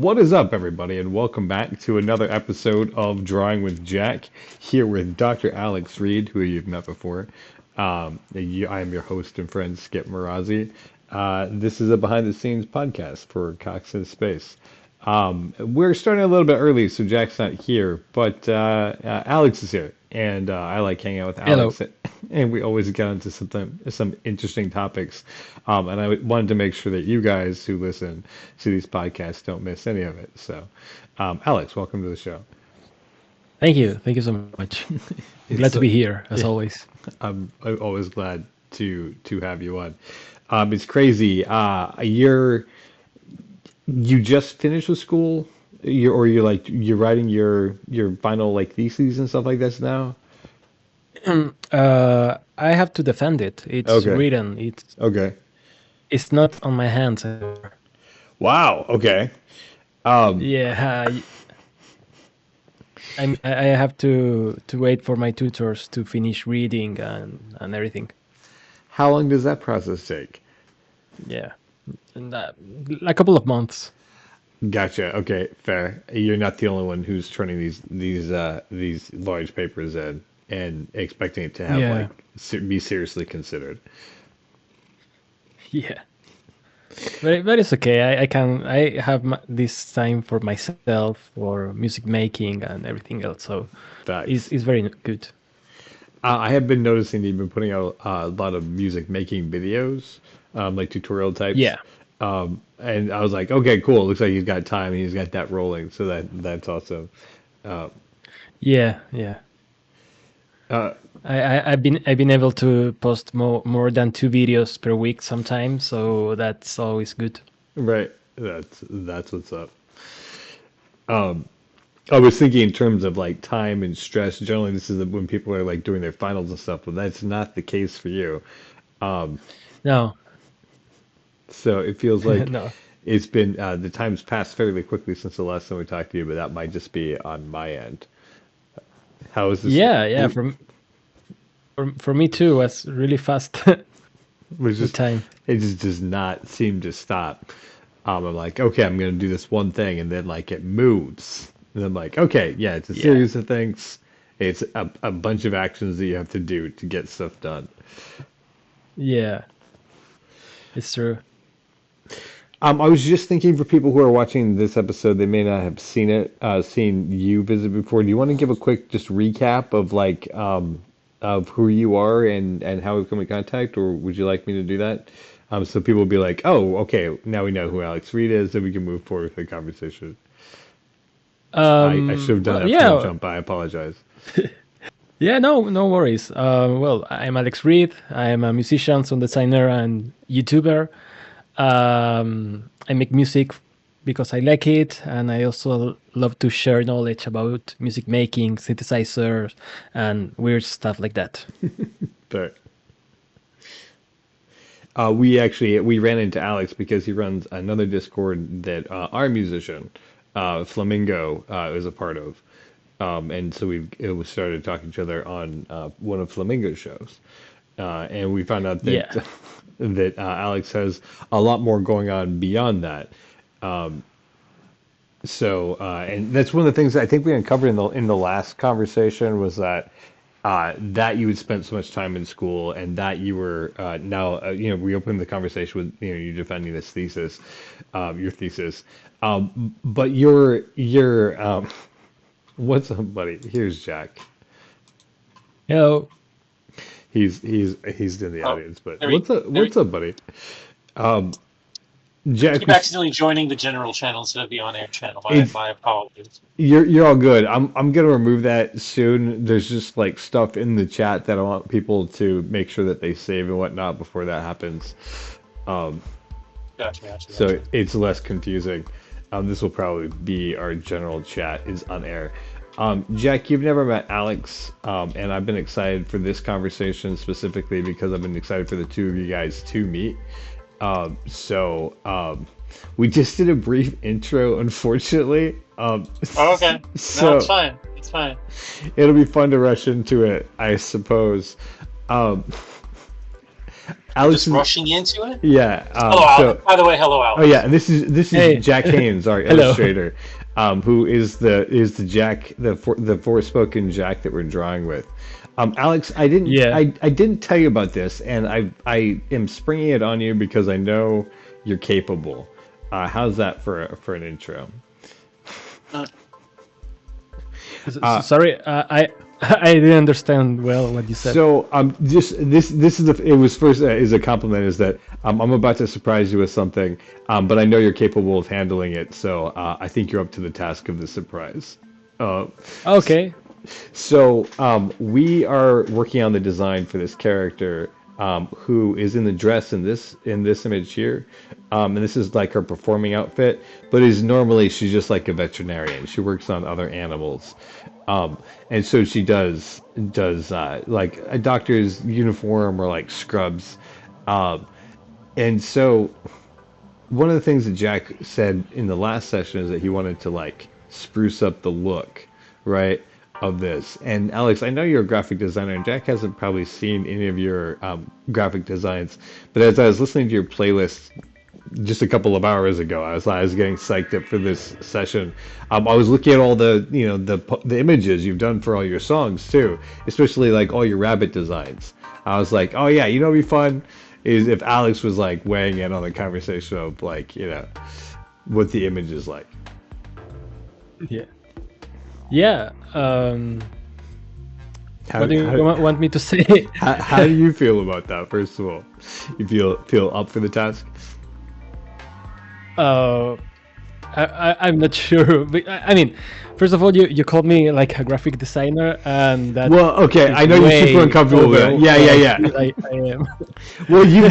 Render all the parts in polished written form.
What is up, everybody, and welcome back to another episode of Drawing with Jack, here with Dr. Alex Reid, who you've met before. I am your host and friend, Skip Marazi. This is a behind-the-scenes podcast for Cox in Space. We're starting a little bit early, so Jack's not here, but Alex is here, and I like hanging out with Hello. Alex, and we always get into some interesting topics. And I wanted to make sure that you guys who listen to these podcasts don't miss any of it. So, Alex, welcome to the show. Thank you. Thank you so much. Glad It's to be here, as yeah, always. I'm always glad to have you on. It's crazy. You just finished with school, you're writing your final like theses and stuff like this now. I have to defend it. It's Okay. written. Okay. It's not on my hands anymore. Wow. Okay. Um, Yeah, I have to wait for my tutors to finish reading and everything. how long does that process take? Yeah, and a couple of months. Gotcha. Okay, fair. You're not the only one who's turning these large papers in and expecting it to have like Yeah, be seriously considered. yeah. But it's okay. I have this time for myself, for music making and everything else. So Facts. it's very good. I have been noticing that you've been putting out a lot of music making videos, like tutorial types. Yeah. And I was like, okay, cool. Looks like he's got time and he's got that rolling. So that's awesome. Uh, Yeah, yeah. uh, I've been able to post more than 2 videos per week sometimes, so that's always good. right. That's what's up. Um, I was thinking in terms of like time and stress. Generally, this is when people are like doing their finals and stuff, but that's not the case for you. Um, No, so it feels like no. it's been the time's passed fairly quickly since the last time we talked to you, but that might just be on my end. How is this? Yeah, yeah. For me too, was really fast. Was The just time. it just does not seem to stop. I'm like, okay, I'm gonna do this one thing, and then like it moves, and I'm like, okay, yeah, it's a Yeah, series of things. It's a bunch of actions that you have to do to get stuff done. yeah. It's true. I was just thinking for people who are watching this episode, they may not have seen it, seen you visit before. Do you want to give a quick just recap of like of who you are and how we've come in contact, or would you like me to do that? So people will be like, oh, okay, now we know who Alex Reid is, and we can move forward with the conversation. I should have done Well, that from the yeah, jump. I apologize. yeah. No worries. Well, I'm Alex Reid. I am a musician, sound designer, and YouTuber. I make music because I like it, and I also love to share knowledge about music making, synthesizers, and weird stuff like that. But we ran into Alex because he runs another Discord that our musician Flamingo is a part of, and so we started talking to each other on one of Flamingo's shows, and we found out that Yeah, that Alex has a lot more going on beyond that. And that's one of the things that I think we uncovered in the last conversation was that that you had spent so much time in school and that you were now reopening the conversation with you defending this thesis, your thesis, but your what's up, buddy? Here's Jack. you know, He's in the Oh, audience, but there we, there we what's up, buddy? Um, Jack, keep accidentally joining the general channel instead of the on-air channel. My it's my apologies. you're all good. I'm gonna remove that soon. There's just like stuff in the chat that I want people to make sure that they save and whatnot before that happens. Um, so Gotcha. it's less confusing. This will probably be our general chat is on air. Jack, you've never met Alex, and I've been excited for this conversation specifically because I've been excited for the two of you guys to meet. We just did a brief intro, unfortunately. Oh, okay. No, it's So fine. It's fine. it'll be fun to rush into it, I suppose. Um, Alex Just rushing into it. yeah. Hello, Alex. By the way, hello, Oh Alex. yeah, and this is Hey, Jack Haynes, our hello. illustrator, who is the Jack the Forspoken Jack that we're drawing with. Alex, Yeah. I didn't tell you about this, and I am springing it on you because I know you're capable. How's that for an intro? Uh, Sorry, I I didn't understand well what you said. So just this is it was first is a compliment is that I'm about to surprise you with something, but I know you're capable of handling it, so I think you're up to the task of the surprise. Uh, Okay. so we are working on the design for this character who is in the dress in this image here, and this is like her performing outfit. But is normally she's just like a veterinarian. She works on other animals, and so she does like a doctor's uniform or like scrubs, um, and so one of the things that Jack said in the last session is that he wanted to like spruce up the look, right, of this. And Alex, I know you're a graphic designer, and Jack hasn't probably seen any of your graphic designs, but as I was listening to your playlist just a couple of hours ago, I was getting psyched up for this session. I was looking at all the the images you've done for all your songs too, especially like all your rabbit designs. I was like, oh yeah, you know, what'd be fun is if Alex was like weighing in on the conversation of like what the image is like. Yeah. Yeah. How, What do you how, want me to say? how do you feel about that? First of all, you feel up for the task? uh, I'm not sure. But, I mean, first of all, you called me like a graphic designer, and that Well, okay, is I know you're super way uncomfortable with over that. Yeah, what yeah, I yeah. feel I am. Well, you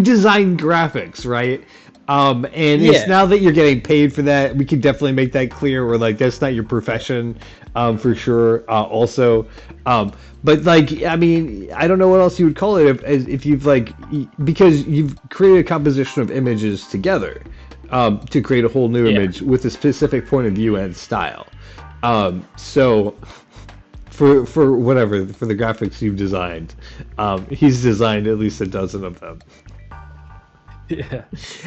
design graphics, right? And it's Yeah. now that you're getting paid for that, we can definitely make that clear. Where like that's not your profession, for sure. Also, but like I mean, I don't know what else you would call it if you've like because you've created a composition of images together, to create a whole new Yeah. image with a specific point of view and style. So for whatever for the graphics you've designed, he's designed at least a dozen of them. Yeah.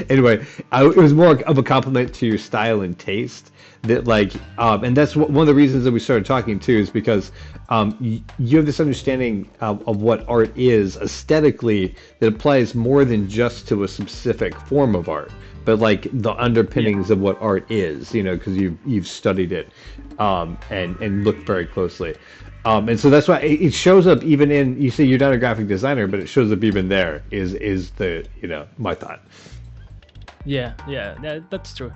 Anyway, it was more of a compliment to your style and taste that like and that's one of the reasons that we started talking too is because you have this understanding of what art is aesthetically that applies more than just to a specific form of art, but like the underpinnings of what art is, because you've studied it, and looked very closely. And so that's why it shows up even in, you say you're not a graphic designer, but it shows up even there is the, my thought. Yeah. Yeah. That's true.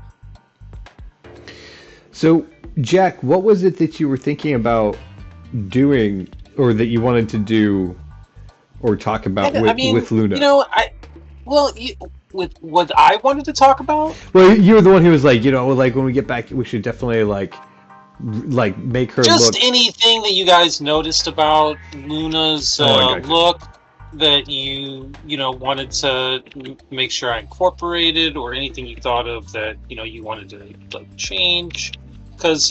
So, Jack, what was it that you were thinking about doing or that you wanted to do or talk about I mean, with Luna? Well, with what I wanted to talk about. Well, you were the one who was like, like when we get back, we should definitely like make her Just look. anything that you guys noticed about Luna's Oh, I got you. look that you wanted to make sure I incorporated, or anything you thought of that you wanted to like change, because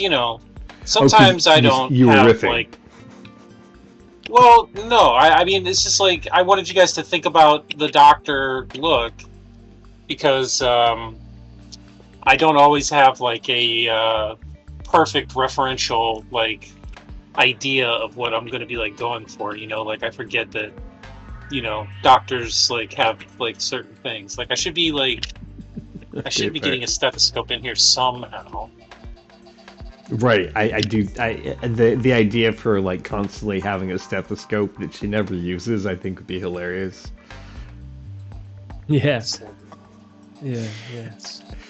sometimes I don't you were have riffing. like. Well, no, I mean it's just like I wanted you guys to think about the doctor look, because I don't always have like a perfect referential like idea of what I'm gonna be like going for. Like I forget that doctors like have like certain things. Like I should be getting a stethoscope in here somehow. Right, I do. The idea for like constantly having a stethoscope that she never uses, I think would be hilarious. Yeah. So, Yeah. Yeah.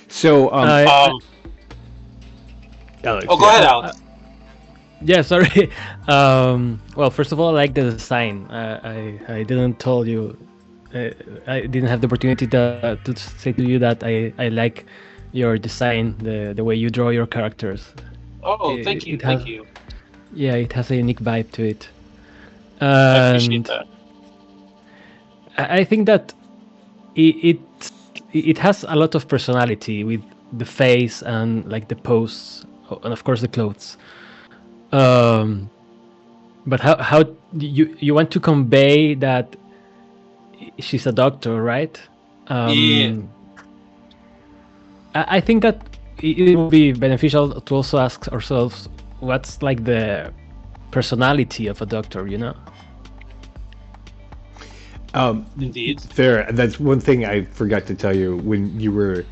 So, Alex. go ahead, Alex. Yeah, sorry. Well, first of all, I like the design. I didn't told you. I didn't have the opportunity to say to you that I like your design, the way you draw your characters. Oh, thank you, It has, thank you. yeah, it has a unique vibe to it. I appreciate And that. I think that it has a lot of personality with the face and like the pose, and of course the clothes. But how you want to convey that she's a doctor, right? Yeah. I think that it would be beneficial to also ask ourselves what's like the personality of a doctor, you know? Indeed. Fair. That's one thing I forgot to tell you when you were.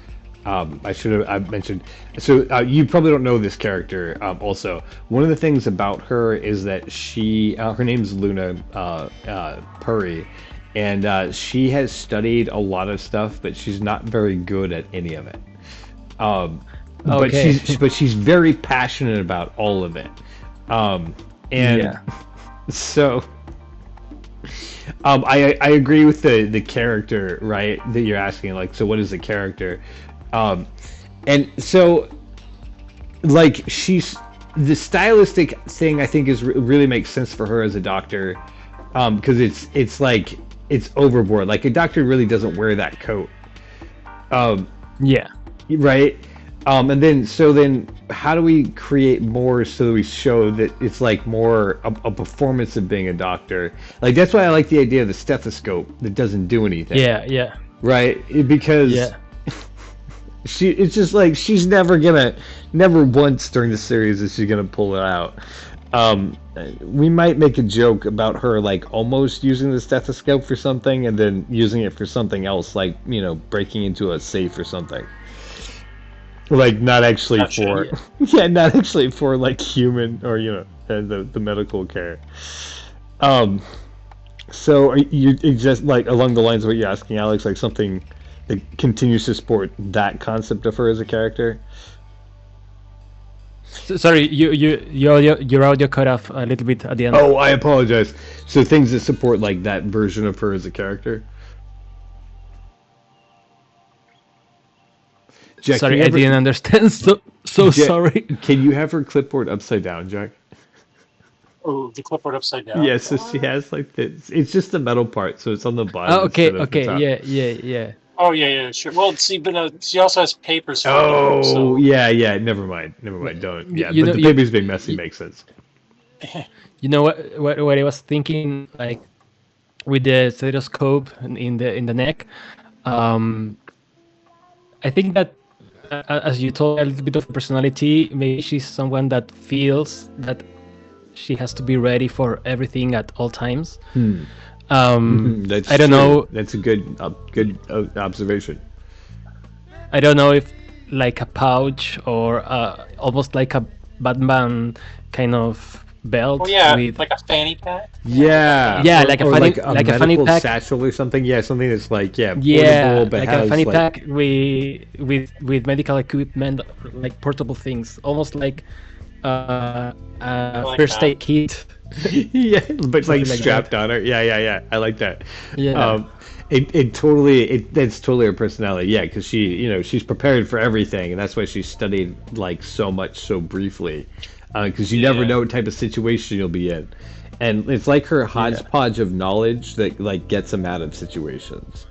I mentioned. So you probably don't know this character. Also, one of the things about her is that her name's Luna Puri, and she has studied a lot of stuff, but she's not very good at any of it. But Okay. she's very passionate about all of it. And Yeah. so. I agree with the character, right? That you're asking, like, so what is the character? And so, like, she's the stylistic thing. I think is really makes sense for her as a doctor, because it's like it's overboard. Like a doctor really doesn't wear that coat, Yeah. right? And then how do we create more so that we show that it's like more a performance of being a doctor? Like that's why I like the idea of the stethoscope that doesn't do anything. Yeah. Yeah. Right? Because Yeah. it's just like she's never once during the series is she gonna pull it out. We might make a joke about her like almost using the stethoscope for something and then using it for something else, like, you know, breaking into a safe or something. Like not actually Gotcha. for yeah, not actually for like human or, you know, the medical care. So are you just like along the lines of what you're asking, Alex, like something that continues to support that concept of her as a character? Sorry, your audio cut off a little bit at the end. Oh, I apologize. So things that support like that version of her as a character. Jack, Sorry, I didn't understand. So Jack, sorry. Can you have her clipboard upside down, Jack? Oh, the clipboard upside down. Yes, so she has like this. It's just the metal part, so it's on the bottom. Oh, okay, instead of the okay, top. yeah. Oh yeah, sure. Well, see, but she also has papers. For Oh, it, so. yeah. Never mind. Don't. Yeah, You but know, the you- baby's being messy makes sense. You know what I was thinking, like with the stethoscope in the neck. I think that as you told, a little bit of personality. Maybe she's someone that feels that she has to be ready for everything at all times. That's I don't true. know. That's a good observation. I don't know if like a pouch or almost like a Batman kind of belt Oh yeah, with like a fanny pack. Yeah. Yeah, like a or funny- like a like a funny medical pack. satchel or something. Yeah, something that's like portable, yeah, but like has a fanny like pack with medical equipment, like portable things, almost like a like first that. aid kit. yeah, but like like strapped on her. Yeah. I like that. Yeah. That's totally her personality. Yeah, because she's prepared for everything, and that's why she studied like so much so briefly, because you never Yeah. know what type of situation you'll be in, and it's like her hodgepodge of knowledge that like gets them out of situations.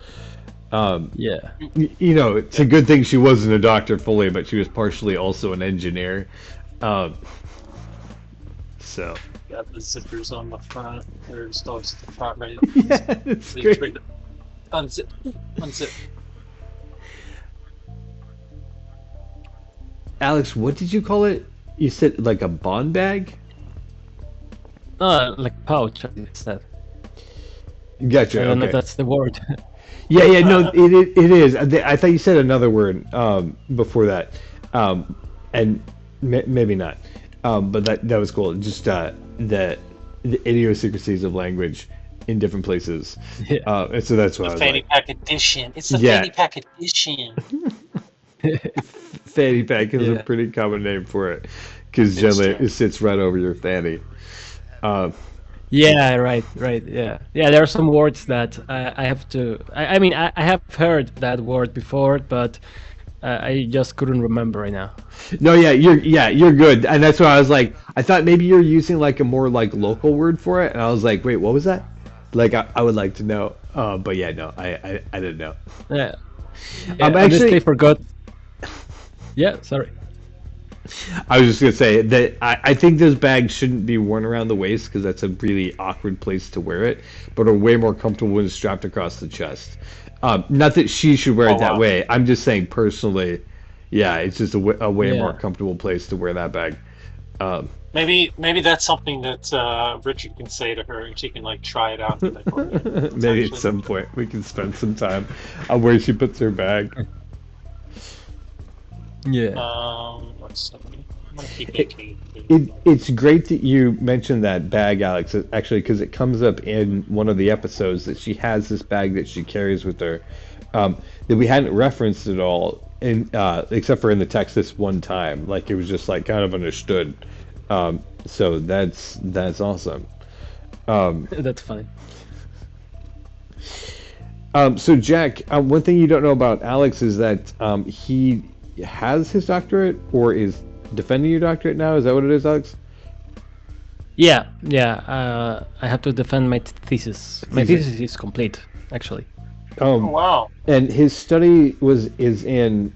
Yeah. It's a good thing she wasn't a doctor fully, but she was partially also an engineer. So Got the zippers on the front. There's those at the front ready. yeah, it's great. Ready to unzip. Alex, what did you call it? You said like a bond bag? Like pouch, I said. Gotcha. I don't know if Okay. that's the word. Yeah. No, it is. I thought you said another word before that, and maybe not. But that was cool. Just the idiosyncrasies of language in different places. Yeah. And so that's what I The was fanny like. pack edition. It's the Yeah. fanny pack edition. Fanny pack is a Yeah. pretty common name for it, because It's generally true. it sits right over your fanny. Yeah, right, yeah. There are some words that I have to. I mean, I have heard that word before, but I just couldn't remember right now. No, you're good, and that's why I was like, I thought maybe you're using like a more like local word for it, and I was like, wait, what was that? Like, I would like to know. But yeah, no, I didn't know. Yeah. I'm Honestly, actually forgot. Yeah, sorry. I was just gonna say that I think those bags shouldn't be worn around the waist because that's a really awkward place to wear it, but are way more comfortable when it's strapped across the chest. Not that she should wear Oh it that wow. way. I'm just saying personally, yeah, it's just a way more Yeah, comfortable place to wear that bag. Um, Maybe that's something that Richard can say to her, and she can like try it out and be like, "Oh yeah, it's maybe at actually." some point we can spend some time on where she puts her bag. yeah, Let's see. I'm gonna keep It, making. it's great that you mentioned that bag, Alex, actually, because it comes up in one of the episodes that she has this bag that she carries with her that we hadn't referenced at all, except for in the text this one time. Like it was just like kind of understood. So that's awesome. Um, that's fine. so Jack, one thing you don't know about Alex is that he has his doctorate or is defending your doctorate now. Is that what it is, Alex? Yeah, yeah. I have to defend my thesis. My Thesis. thesis is complete, actually. Oh Um, wow. and his study is in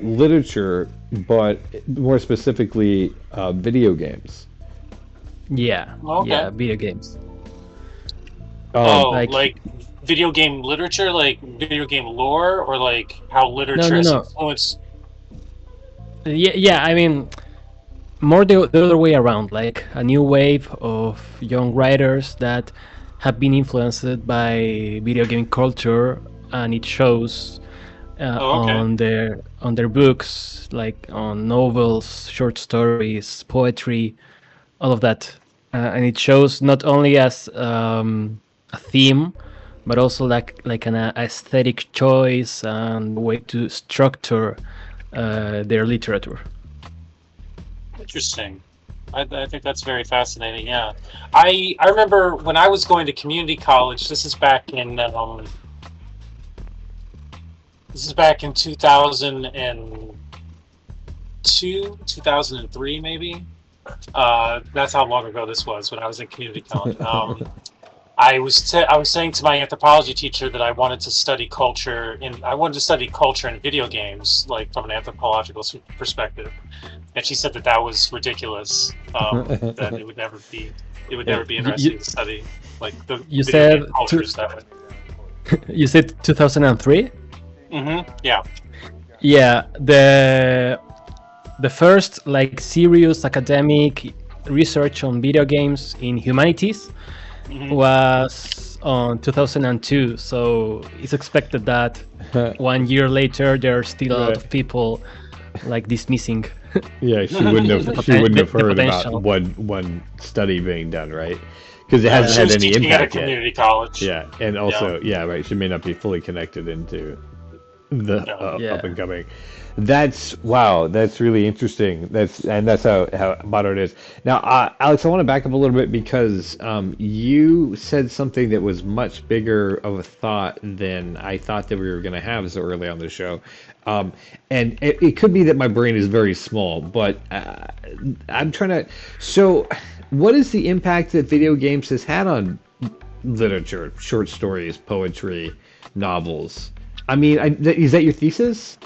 literature, but more specifically, video games. Yeah, Okay. yeah. Video games. Um, Oh, Like like video game literature, like video game lore, or like how no, literature no, has no. influenced. Yeah, yeah. I mean, more the other way around. Like a new wave of young writers that have been influenced by video game culture, and it shows Oh, okay. on their books, like on novels, short stories, poetry, all of that, and it shows not only as a theme, but also like an aesthetic choice and way to structure their literature. Interesting. I think that's very fascinating. Yeah, I remember when I was going to community college. This is back in 2002, 2003, maybe. That's how long ago this was when I was in community college. I was saying to my anthropology teacher that I wanted to study culture in video games, like from an anthropological perspective, and she said that that was ridiculous. That it would never be interesting You, to study like the you video game said cultures that way. you said 2003. Yeah. Yeah, the first like serious academic research on video games in humanities hmm was on 2002. So it's expected that 1 year later there are still a lot right. of people like dismissing Yeah, she wouldn't have the heard about potential. one study being done, right? Because it Yeah, hasn't she had was any teaching at a impact yet. community college. Yeah, and Yeah. also, yeah, right. She may not be fully connected into the Yeah. up Yeah. and coming. That's wow. That's really interesting. That's how modern it is. Now, Alex, I want to back up a little bit because you said something that was much bigger of a thought than I thought that we were going to have so early on the show. Um, and it could be that my brain is very small, but I'm trying to. So, what is the impact that video games has had on literature, short stories, poetry, novels? I mean, is that your thesis?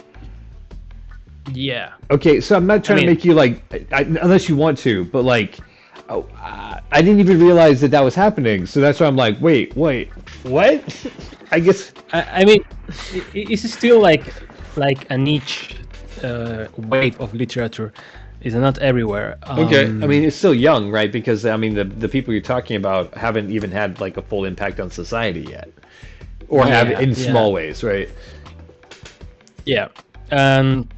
Yeah. Okay, so I'm not I trying to mean, make you like, unless you want to, but like, oh, I didn't even realize that that was happening. So that's why I'm like, wait, what? I guess. I mean, it's still like a niche wave of literature. It's not everywhere. Okay, I mean, it's still young, right? Because I mean, the people you're talking about haven't even had like a full impact on society yet, or have Yeah, in yeah, small ways, right? yeah. And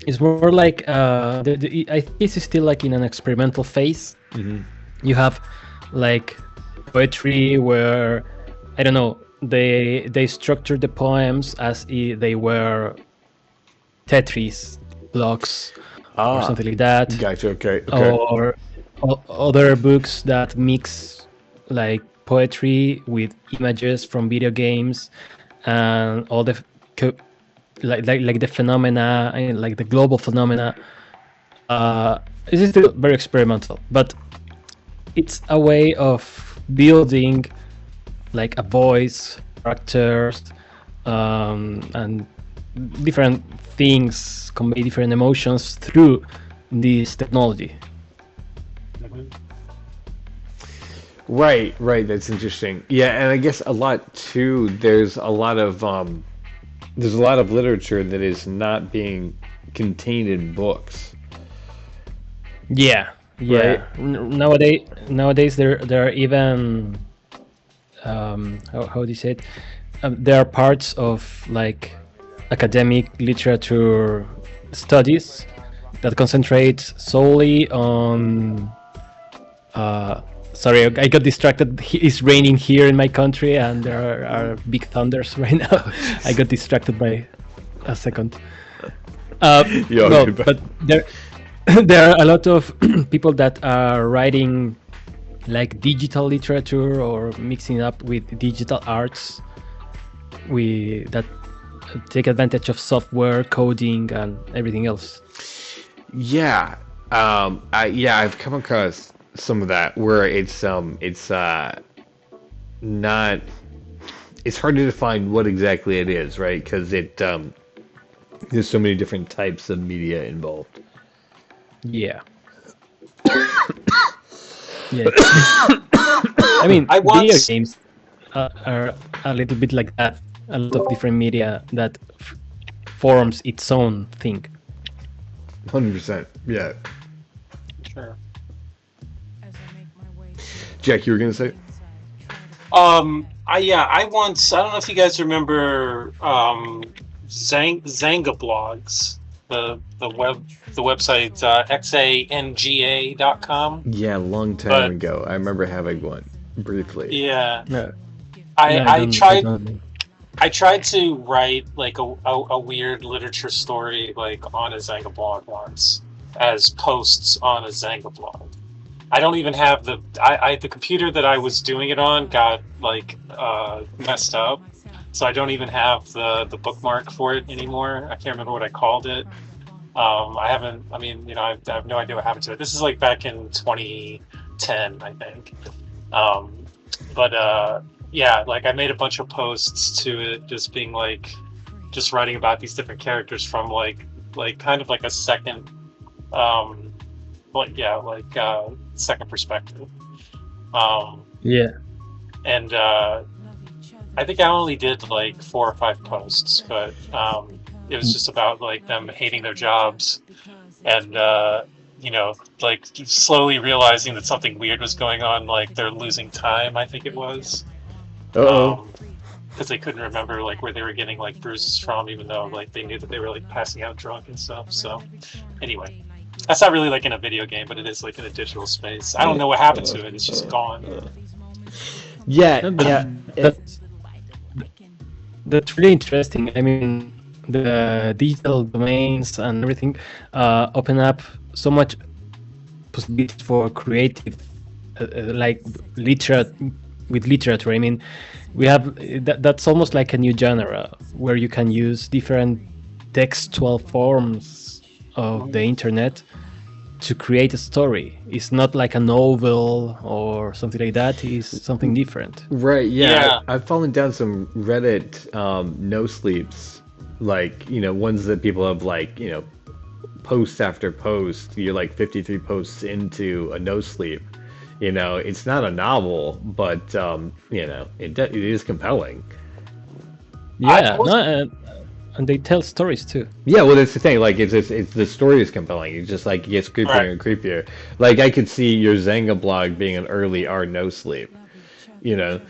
it's more like I think this is still like in an experimental phase. Hmm. You have like poetry where I don't know, they structure the poems as if they were Tetris blocks or Ah, something like that, gotcha. Okay, okay. or other books that mix like poetry with images from video games and all the co- like the phenomena and like the global phenomena. It is still very experimental, but it's a way of building like a voice, characters, and different things, convey different emotions through this technology. Mhm. Right. That's interesting. Yeah, and I guess a lot too. There's a lot of literature that is not being contained in books, Yeah, right? yeah. Nowadays there are even how do you say it? There are parts of like academic literature studies that concentrate solely on. Uh, Sorry, I got distracted. It's raining here in my country, and there are big thunders right now. I got distracted by a second. Yo, Well, goodbye. but there there are a lot of people that are writing like digital literature or mixing up with digital arts we that take advantage of software coding and everything else. Yeah, I've come across some of that where it's not. It's hard to define what exactly it is, right? Because there's so many different types of media involved. Yeah, yeah. I mean, I video once games are a little bit like that. A lot of different media that forms its own thing. 100%. Yeah. Sure. Jack, you were gonna say? I don't know if you guys remember Zanga blogs, the website xanga.com. Yeah, a long time But ago. I remember having one briefly. yeah, No, I no, I I tried don't. I tried to write like a weird literature story like on a Zanga blog once as posts on a Zanga blog. I don't even have the computer that I was doing it on got like messed up, so I don't even have the bookmark for it anymore. I can't remember what I called it. I haven't. I mean, I have no idea what happened to it. This is like back in 2010, I think. Um, but yeah, like I made a bunch of posts to it, just being like, just writing about these different characters from like kind of like a second, um, second perspective. Um, Yeah, and I think I only did like 4 or 5 posts, but it was just about like them hating their jobs and like slowly realizing that something weird was going on, like they're losing time, I think it was. Uh-oh. Um, because they couldn't remember like where they were getting like bruises from, even though like they knew that they were like passing out drunk and stuff. So anyway, that's not really like in a video game, but it is like in a digital space. I don't know what happened to it. It's just gone. Yeah, no, but yeah. that's really interesting. I mean, the digital domains and everything open up so much possibilities for creative, like literature. I mean, we have that's almost like a new genre where you can use different textual forms of the internet to create a story. It's not like a novel or something like that. It's something different. Right, yeah. Yeah. I've fallen down some Reddit no sleeps, like, ones that people have like, post after post. You're like 53 posts into a no sleep. It's not a novel, but it is compelling. Yeah, was- no, and they tell stories too. Yeah, well, that's the thing. Like, it's the story is compelling. It's just like it gets creepier Right. and creepier. Like, I could see your Zanga blog being an early R no sleep. You know,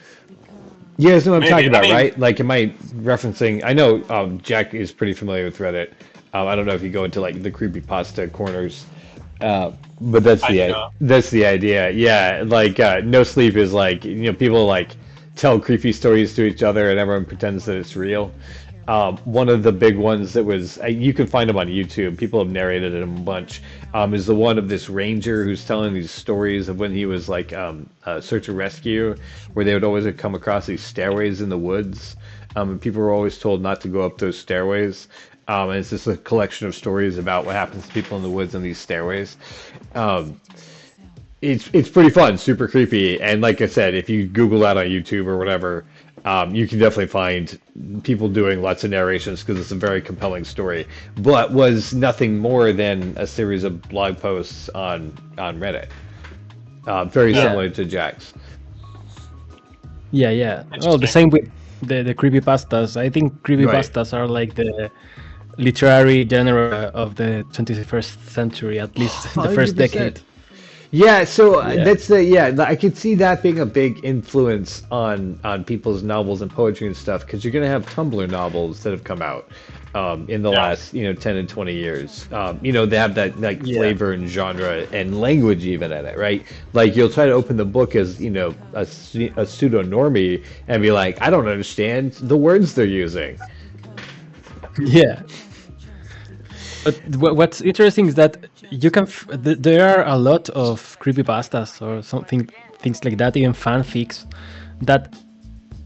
you guys know what I'm Maybe. talking about, I mean, right? Like, am I referencing? I know Jack is pretty familiar with Reddit. I don't know if you go into like the creepypasta corners, but I do not. that's the idea. Yeah, like no sleep is like people like tell creepy stories to each other and everyone pretends that it's real. One of the big ones that was you can find them on YouTube. People have narrated it a bunch. Is the one of this ranger who's telling these stories of when he was like search and rescue, where they would always come across these stairways in the woods, and people were always told not to go up those stairways. And it's just a collection of stories about what happens to people in the woods on these stairways. Um, it's pretty fun, super creepy, and like I said, if you Google that on YouTube or whatever, You can definitely find people doing lots of narrations because it's a very compelling story, but was nothing more than a series of blog posts on Reddit. Very similar to Jack's. Yeah. Oh, the same with the creepypastas. I think creepypastas are like the literary genre of the 21st century, at least the first 100%. decade. Yeah, so I could see that being a big influence on people's novels and poetry and stuff, because you're gonna have Tumblr novels that have come out in the last 10 and 20 years. They have that like flavor and genre and language even in it, right? Like you'll try to open the book as a pseudo normie and be like, I don't understand the words they're using. Yeah. But what's interesting is that you can. There are a lot of creepypastas or things like that, even fanfics, that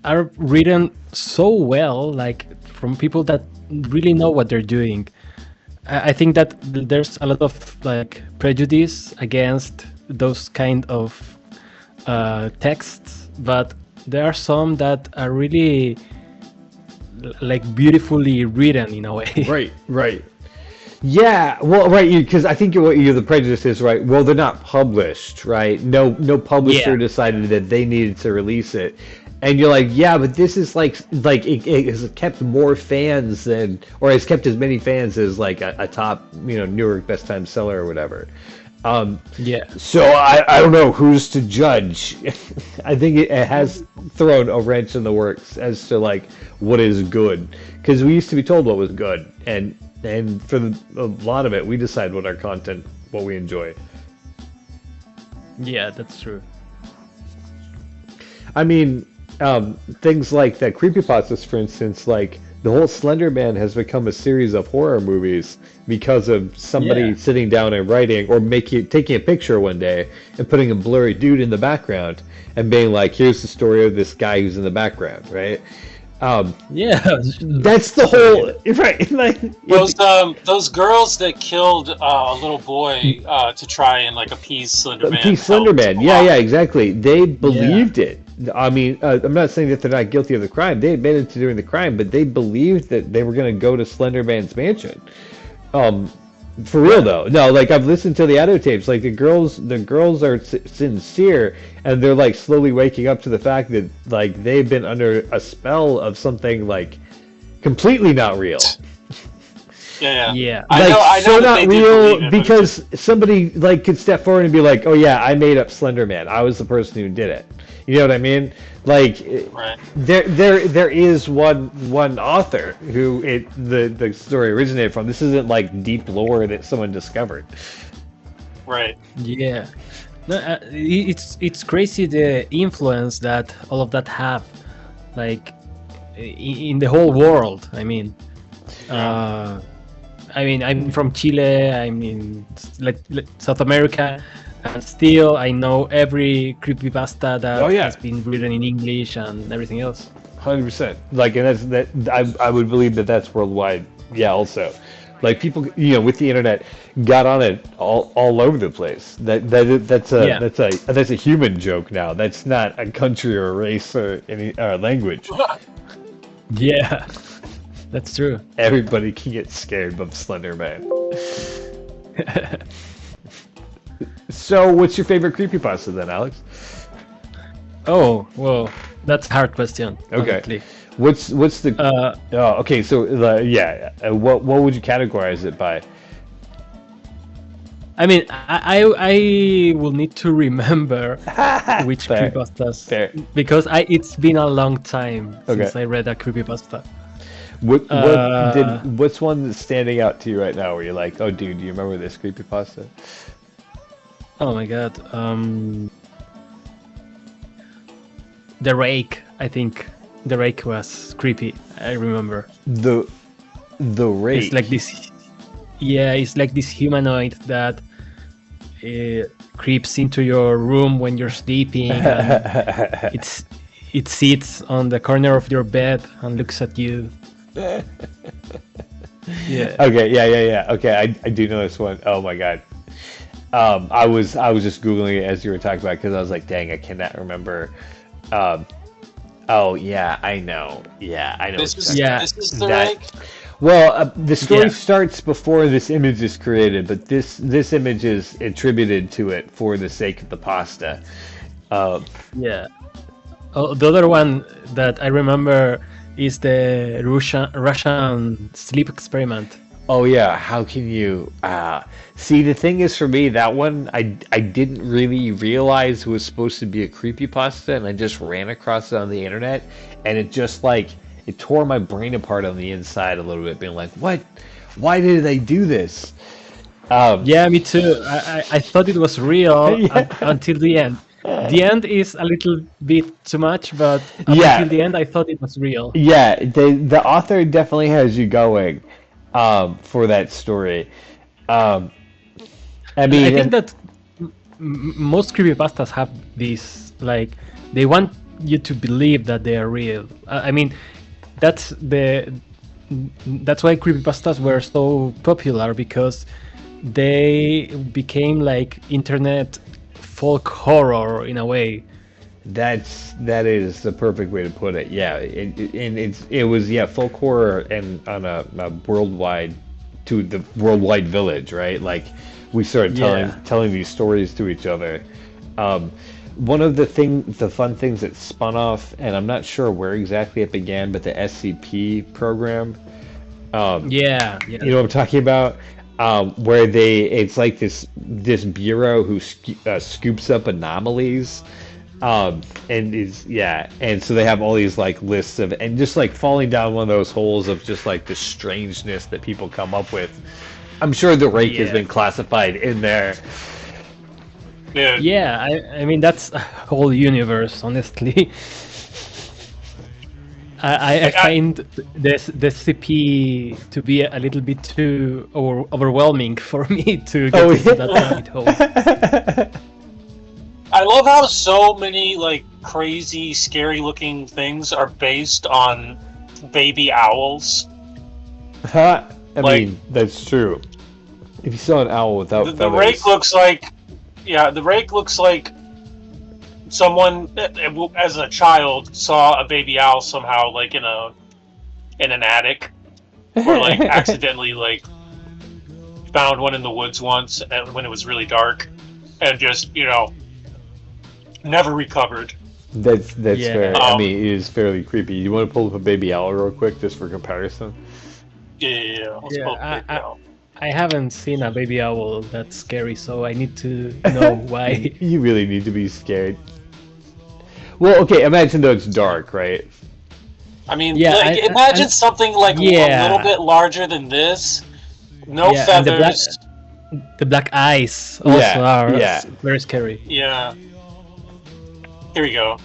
are written so well, like from people that really know what they're doing. I think that there's a lot of like prejudice against those kind of texts, but there are some that are really like beautifully written in a way. Right. Yeah, well, right, because I think the prejudice is, right, well, they're not published, right? No publisher decided that they needed to release it. And you're like, yeah, but this is like it has kept more fans or has kept as many fans as like a top, New York Best Time seller or whatever. So I don't know who's to judge. I think it has thrown a wrench in the works as to like what is good, because we used to be told what was good, and for a lot of it, we decide what we enjoy. Yeah, that's true. I mean, things like that creepypastas, for instance, like the whole Slender Man has become a series of horror movies because of somebody sitting down and writing, or taking a picture one day and putting a blurry dude in the background and being like, here's the story of this guy who's in the background, right? That's the whole right. Like those girls that killed a little boy to try and like appease Slender Man. Yeah, exactly. They believed it. I mean, I'm not saying that they're not guilty of the crime. They admitted to doing the crime, but they believed that they were going to go to Slender Man's mansion. For real though, no. Like I've listened to the audio tapes. Like the girls are sincere, and they're like slowly waking up to the fact that like they've been under a spell of something like completely not real. Yeah. Like I know not real because somebody like could step forward and be like, "Oh yeah, I made up Slender Man. I was the person who did it." You know what I mean? Like there is one author who the story originated from. This isn't like deep lore that someone discovered. Right. Yeah. No, it's crazy the influence that all of that have, like in the whole world. I mean, I'm from Chile. I'm in South America. And still, I know every creepypasta that has been written in English and everything else. 100%. Like, and I would believe that that's worldwide. Yeah, also, like people, with the internet, got on it all over the place. That's a human joke now. That's not a country or a race or any language. Yeah, that's true. Everybody can get scared of Slender Man. So, what's your favorite creepypasta then, Alex? Oh, well, that's a hard question. Okay. Honestly. What's the? Okay. So, what would you categorize it by? I mean, I will need to remember which creepypastas because it's been a long time since I read a creepypasta. What's one that's standing out to you right now where you're like, oh, dude, do you remember this creepypasta? Oh my god. The Rake, I think. The Rake was creepy. I remember. The Rake. It's like this. Yeah, it's like this humanoid that creeps into your room when you're sleeping. And it sits on the corner of your bed and looks at you. Yeah. Okay. Yeah. Okay, I do know this one. Oh my god. I was just Googling it as you were talking about because I was like, dang, I cannot remember. Oh yeah, I know. Yeah, I know. This What you're is talking Yeah, this is the that. rake. Well, the story yeah, starts before this image is created, but this image is attributed to it for the sake of the pasta. Uh, yeah. Oh, the other one that I remember is the Russian sleep experiment. oh yeah, how can you see? The thing is, for me, that one I didn't really realize was supposed to be a creepypasta, and I just ran across it on the internet, and it just like it tore my brain apart on the inside a little bit, being like, what? Why did they do this? Um, Yeah, me too. I thought it was real yeah, until the end. The end is a little bit too much, but up until yeah, the end, I thought it was real. yeah. The author definitely has you going for that story. Um, I And I mean, think and that most creepypastas have this, like, they want you to believe that they are real. I mean, that's the that's why creepypastas were so popular, because they became like internet folk horror in a way. that is the perfect way to put it. Yeah, and it was yeah folk horror and on a worldwide to the worldwide village, right? Like we started Yeah. telling these stories to each other. Um, one of the fun things that spun off, and I'm not sure where exactly it began, but the SCP program. Um, Yeah, you yeah. know what I'm talking about? Where it's like this bureau who scoops up anomalies, and is yeah, and so they have all these like lists of, and just like falling down one of those holes of just like the strangeness that people come up with. I'm sure the rake has Yeah. been classified in there. Dude, Yeah, I mean that's a whole universe, honestly. I like I, find the CP to be a little bit too overwhelming for me to get Oh into that rabbit hole. yeah. I love how so many like crazy, scary looking things are based on baby owls. I Like mean, that's true. If you saw an owl without the rake feathers, looks like, yeah, the rake looks like someone as a child saw a baby owl somehow like in an attic, or like accidentally like found one in the woods once and when it was really dark, and just never recovered. that's Yeah, fair. I mean, it is fairly creepy. You want to pull up a baby owl real quick just for comparison? Yeah, let's yeah. pull up the baby owl. I haven't seen a baby owl that's scary, so I need to know why. You really need to be scared. Well, okay, imagine though it's dark, right? I mean, Yeah, like, imagine something like a little yeah, bit larger than this, no yeah, and feathers. the black eyes also Yeah, are yeah, very scary. Yeah, here we go.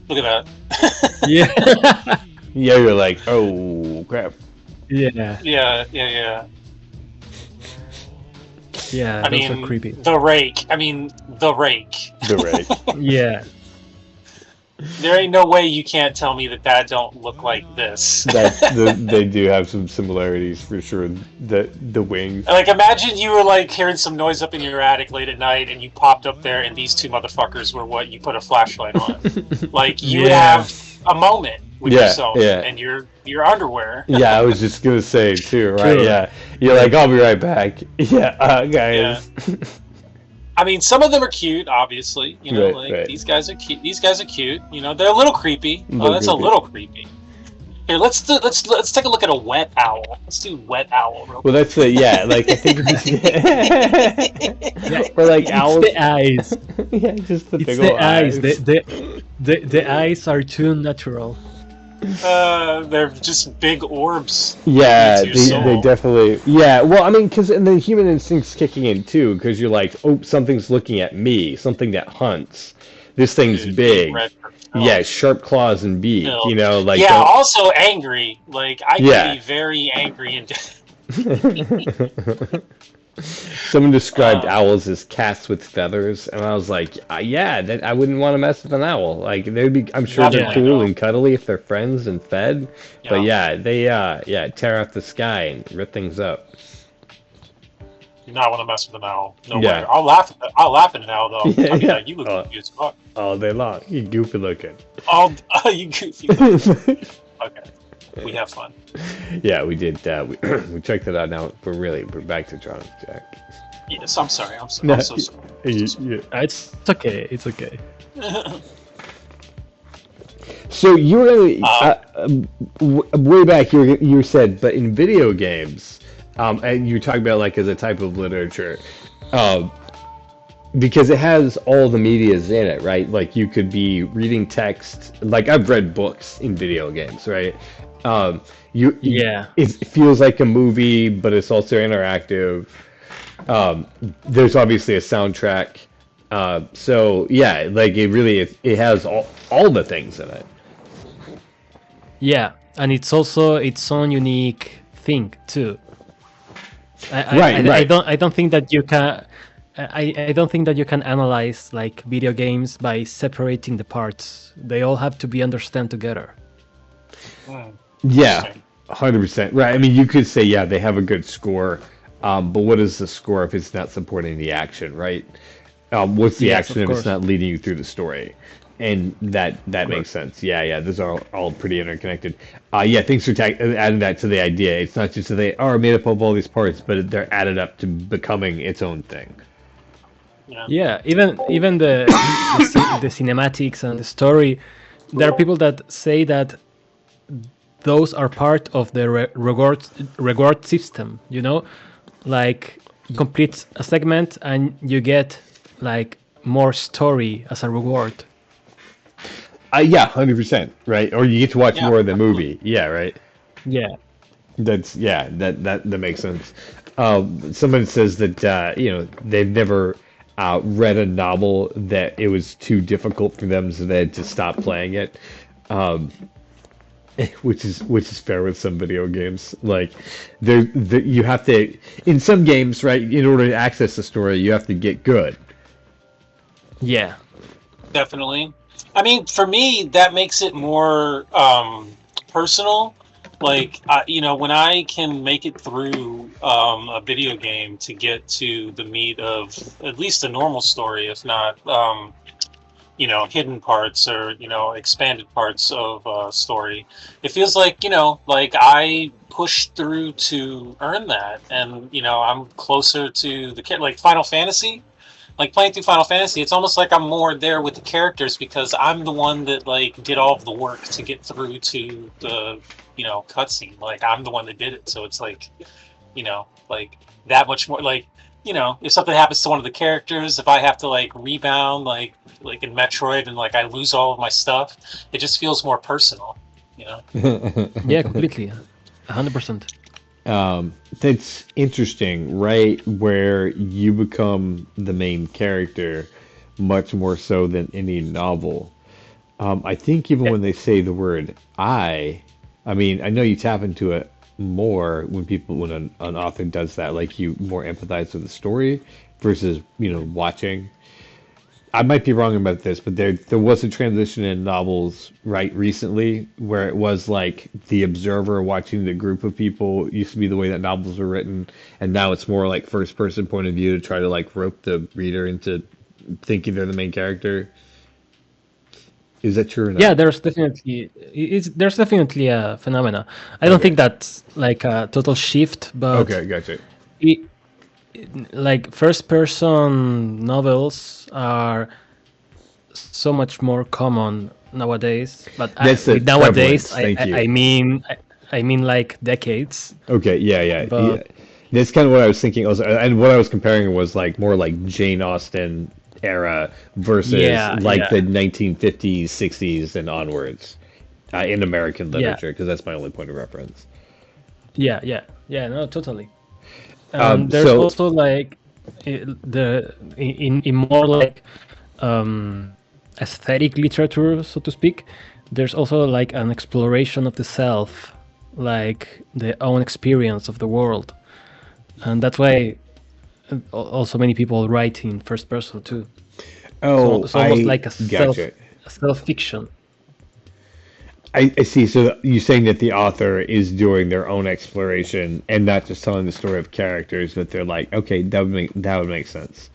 Look at that. Yeah, yeah. You're like, oh crap. yeah, Yeah. yeah. I Those are mean, creepy. the rake. I mean, the rake. The right. Yeah, There ain't no way you can't tell me that don't look like this. They do have some similarities for sure. The wings. Like, imagine you were like hearing some noise up in your attic late at night, and you popped up there, and these two motherfuckers were what you put a flashlight on. Like, you would yeah, have a moment with Yeah, yourself yeah. and your underwear. Yeah, I was just gonna say too, right? true. Yeah, you're like, I'll be right back. Yeah, Yeah. guys. I mean, some of them are cute, obviously. You know, Right, like right. these guys are cute. These guys are cute. You know, they're a little creepy. Little Oh, that's creepy. a little creepy. Here, let's take a look at a wet owl. Let's do wet owl real Well, that's it. Yeah, like I think, Yeah, or like it's owls. the eyes. Yeah, just the It's big the old eyes. eyes. The eyes are too natural. They're just big orbs. Yeah, Into your they soul. definitely. Yeah, well, I mean, because and the human instinct's kicking in too, because you're like, oh, something's looking at me, something that hunts. This thing's Dude, big. red for Yeah, sharp claws and beak. Milk. You know, like yeah, don't- also angry. Like, I Yeah. can be very angry and Someone described owls as cats with feathers, and I was like, yeah, I wouldn't want to mess with an owl. Like, they'd be, I'm sure they're Definitely cool not. and cuddly if they're friends and fed, but Yeah. yeah, they tear off the sky and rip things up. Do not want to mess with an owl. No Yeah. way. I'll laugh at an owl though. Yeah, I mean, yeah. like, you look goofy as fuck. All day long. You goofy looking. You goofy. Okay. We have fun. Yeah, we did. We checked it out. Now we're back to John Jack. Yes, I'm sorry. I'm No, so sorry. It's okay. It's okay. So you were way back. You said, but in video games, and you were talking about like as a type of literature, because it has all the medias in it, right? Like you could be reading text. Like I've read books in video games, right? Yeah. It feels like a movie, but it's also interactive. There's obviously a soundtrack. So yeah, like it has all the things in it. Yeah, and it's also its own unique thing too. Right. I don't think that you can. I don't think that you can analyze like video games by separating the parts. They all have to be understood together. Yeah, 100%. Right. I mean, you could say, yeah, they have a good score, but what is the score if it's not supporting the action, right? What's the Yes, action of if it's course. not leading you through the story? And that makes sense. Yeah, those are all pretty interconnected. Yeah, thanks for adding that to the idea. It's not just that they are made up of all these parts, but they're added up to becoming its own thing. Yeah, even the cinematics and the story, there are people that say that those are part of the reward system. You know, like you complete a segment and you get like more story as a reward. Yeah, 100%. Right, or you get to watch more of the movie. Yeah, right. Yeah. That makes sense. Someone says that they've never read a novel that it was too difficult for them, so they had to stop playing it. Which is fair with some video games. Like you have to, in some games, right? In order to access the story, you have to get good. Yeah. Definitely. I mean, for me, that makes it more personal. Like, when I can make it through a video game to get to the meat of at least a normal story, if not, hidden parts or, expanded parts of story, it feels like, like I pushed through to earn that. And, I'm closer to the kid, like Final Fantasy. Like playing through Final Fantasy, it's almost like I'm more there with the characters because I'm the one that like did all of the work to get through to the cutscene. Like I'm the one that did it, so it's like like that much more. Like if something happens to one of the characters, if I have to like rebound, like in Metroid, and like I lose all of my stuff, it just feels more personal. Yeah, completely. 100%. That's interesting, right? Where you become the main character much more so than any novel. I think even when they say the word I mean, I know you tap into it more when an author does that, like you more empathize with the story versus, watching. I might be wrong about this, but there was a transition in novels right recently where it was like the observer watching the group of people used to be the way that novels were written, and now it's more like first person point of view to try to like rope the reader into thinking they're the main character. Is that true or not? Yeah, there's definitely a phenomena. I don't think that's like a total shift, but Okay, gotcha. it, like first person novels are so much more common nowadays. But That's the with nowadays, prevalence. Thank you. I mean like decades. Okay, yeah. But That's kind of what I was thinking also, and what I was comparing was like more like Jane Austen era versus the 1950s, 60s, and onwards in American literature, because that's my only point of reference. Yeah, no, totally. There's So also like in more like aesthetic literature, so to speak. There's also like an exploration of the self, like the own experience of the world, and that's why also many people write in first person too. So oh, it's almost I like gotcha. a self fiction. I see. So you're saying that the author is doing their own exploration and not just telling the story of characters, but they're like, okay, that would make sense.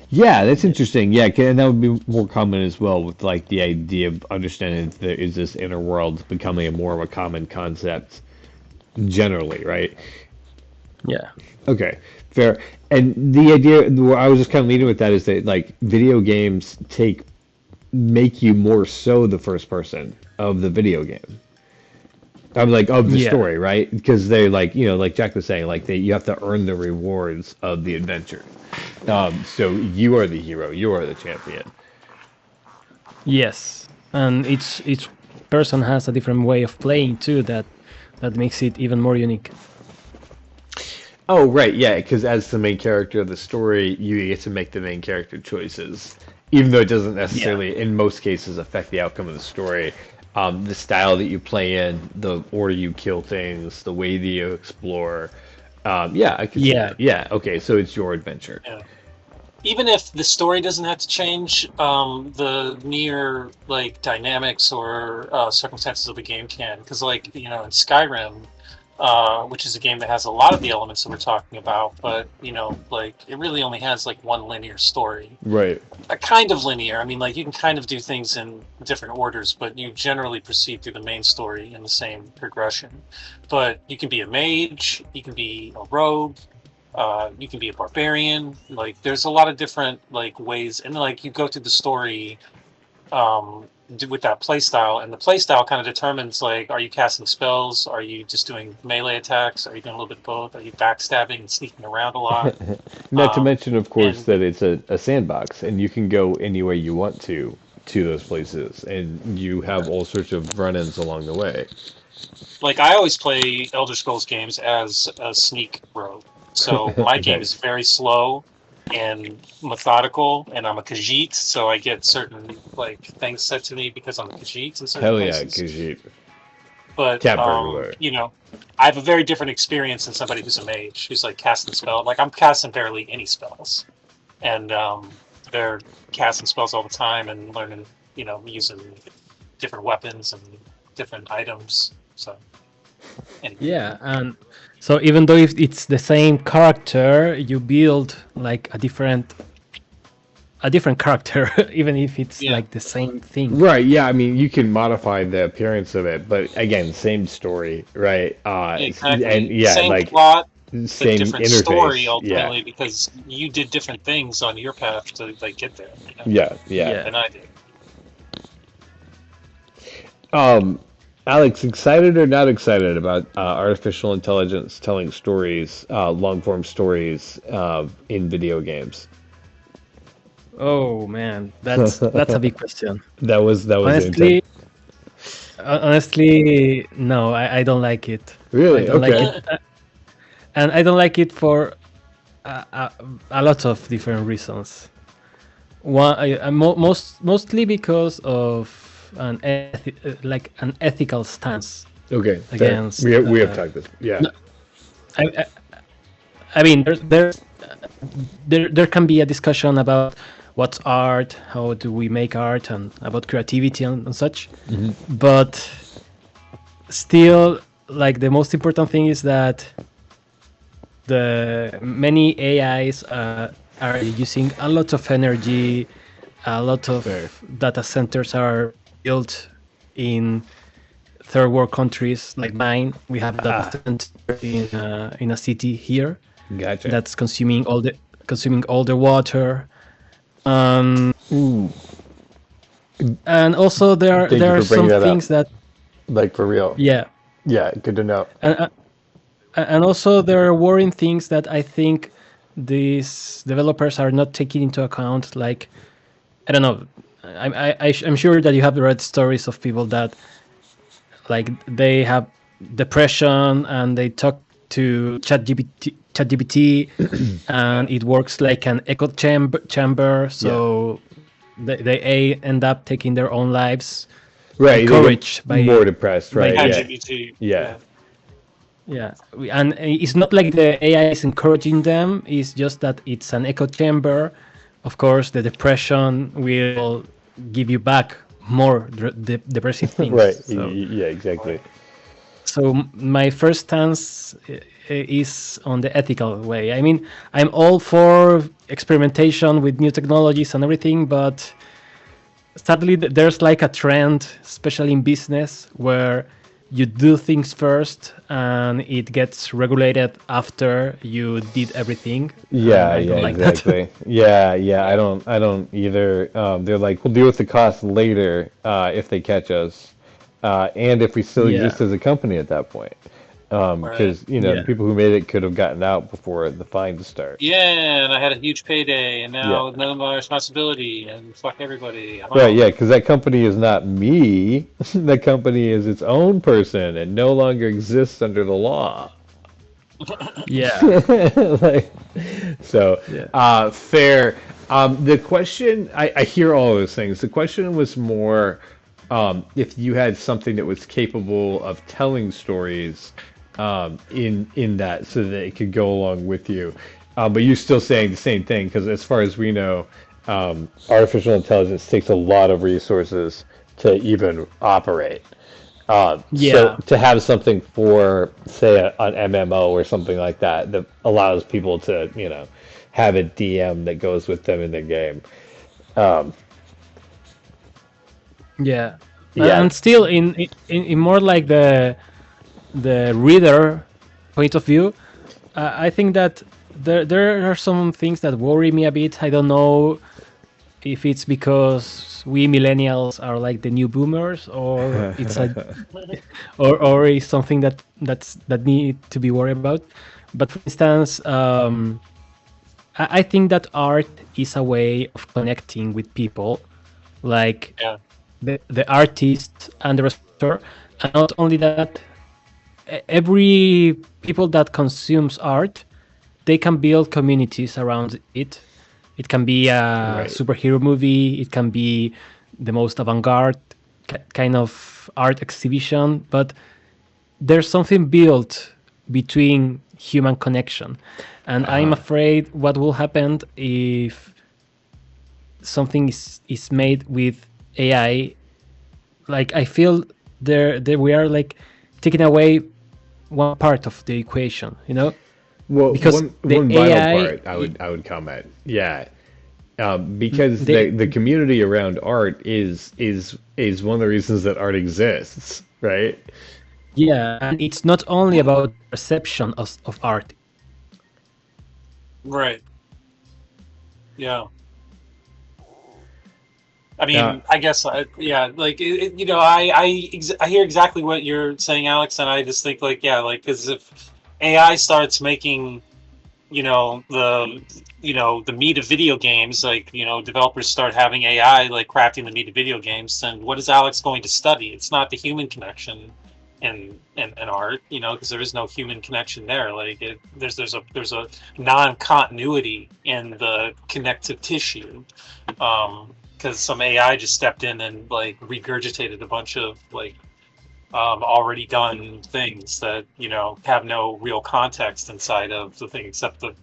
Yeah, that's interesting. Yeah, and that would be more common as well with like the idea of understanding that there is this inner world becoming a more of a common concept generally, right? Yeah. Okay, fair. And the idea, where I was just kind of leading with that is that like video games make you more so the first person of the video game. I'm like of the Yeah. story, right? Because they like, like Jack was saying, like you have to earn the rewards of the adventure. So you are the hero, you are the champion. Yes. And each person has a different way of playing too that makes it even more unique. Oh, right, yeah, because as the main character of the story, you get to make the main character choices, even though it doesn't Yeah. necessarily, in most cases, affect the outcome of the story. The style that you play in, the order you kill things, the way that you explore. Yeah, I can see Yeah. that. Yeah, okay, so it's your adventure. Yeah. Even if the story doesn't have to change, the near like dynamics or circumstances of the game can. Because like in Skyrim, which is a game that has a lot of the elements that we're talking about, but like it really only has like one linear story. Right. A kind of linear. I mean, like you can kind of do things in different orders, but you generally proceed through the main story in the same progression. But you can be a mage, you can be a rogue, you can be a barbarian. Like there's a lot of different like ways, and like you go through the story with that play style, and the play style kind of determines like, are you casting spells, are you just doing melee attacks, are you doing a little bit of both, are you backstabbing and sneaking around a lot. Not to mention, of course, And that it's a sandbox, and you can go any way you want to those places, and you have all sorts of run-ins along the way. like I always play Elder Scrolls games as a sneak rogue. So my game is Nice. very slow and methodical, and I'm a Khajiit, so I get certain like things said to me because I'm a Khajiit in certain Hell yeah, places. Khajiit. But Cat burglar. I have a very different experience than somebody who's a mage who's like casting spell. Like I'm casting barely any spells, and they're casting spells all the time and learning, using different weapons and different items. So anyway. Yeah, and so even though if it's the same character, you build like a different character, even if it's Yeah. like the same thing. Right, yeah, I mean, you can modify the appearance of it, but again, same story, right? Exactly. And yeah, Same like plot, but same different interface. story Yeah, ultimately because you did different things on your path to like get there. yeah, yeah. Yeah. Than I did. Alex, excited or not excited about artificial intelligence telling stories, long form stories, in video games? Oh man, that's a big question. That was the intent. Honestly, honestly, no, I don't like it. I Really? don't like Okay. it, and I don't like it for a lot of different reasons. One, mostly because of like an ethical stance Okay. Fair. against. We have talked this. Yeah. No, I, I, I mean, there can be a discussion about what's art, how do we make art, and about creativity and such. But still, like the most important thing is that the many AIs are using a lot of energy, a lot of Fair. data centers are built in third world countries like mine. We have a data center in a city here Gotcha. that's consuming all the water. Ooh, And also there Thank you are for bringing some that up. things that like for real. yeah, Yeah, good to know. and also there are worrying things that I think these developers are not taking into account. Like I don't know, I'm sure that you have read stories of people that like they have depression and they talk to ChatGPT and it works like an echo chamber. So they end up taking their own lives. Right. They get Encouraged by more depressed, right? by Yeah. LGBT. Yeah. yeah, and it's not like the AI is encouraging them. It's just that it's an echo chamber. Of course, the depression will give you back more depressive things. Right. So Yeah, exactly. my first stance is on the ethical way. I mean, I'm all for experimentation with new technologies and everything, but sadly, there's like a trend, especially in business, where you do things first and it gets regulated after you did everything, and Yeah, I yeah, don't like that. exactly. Yeah, yeah. I don't either. They're like, we'll deal with the cost later if they catch us, and if we still Yeah, exist as a company at that point. Right. Because the yeah, people who made it could have gotten out before the fines start. Yeah, and I had a huge payday, and Yeah. now none of my responsibility, and fuck everybody. I'm Right, out. yeah, because that company is not me. That company is its own person and no longer exists under the law. yeah, Like, so, yeah. fair. The question, I hear all those things. The question was more if you had something that was capable of telling stories in that so that it could go along with you. But you're still saying the same thing because as far as we know, artificial intelligence takes a lot of resources to even operate. So Yeah, to have something for, say, an MMO or something like that that allows people to, have a DM that goes with them in the game. Um, yeah. yeah. And still, in more like the reader point of view, I think that there are some things that worry me a bit. I don't know if it's because we millennials are like the new boomers, or it's a or is something that need to be worried about. But for instance, I think that art is a way of connecting with people, like Yeah. the artist and the researcher. And not only that, every people that consumes art, they can build communities around it. It can be a Right. superhero movie, it can be the most avant-garde kind of art exhibition, but there's something built between human connection. And I'm Uh-huh. afraid what will happen if something is made with AI. Like, I feel there we are like taking away one part of the equation, Well, because the one vital AI, part I would comment. Yeah. Because the the community around art is one of the reasons that art exists, right? yeah, and it's not only about the perception of art. Right. Yeah. I Uh, mean, I guess, yeah, like, I hear exactly what you're saying, Alex, and I just think, like, yeah, like, because if AI starts making, the meat of video games, like, developers start having AI, like, crafting the meat of video games, then what is Alex going to study? It's not the human connection in art, because there is no human connection there. Like, there's a non-continuity in the connective tissue. Because some AI just stepped in and like regurgitated a bunch of like already done things that have no real context inside of the thing except the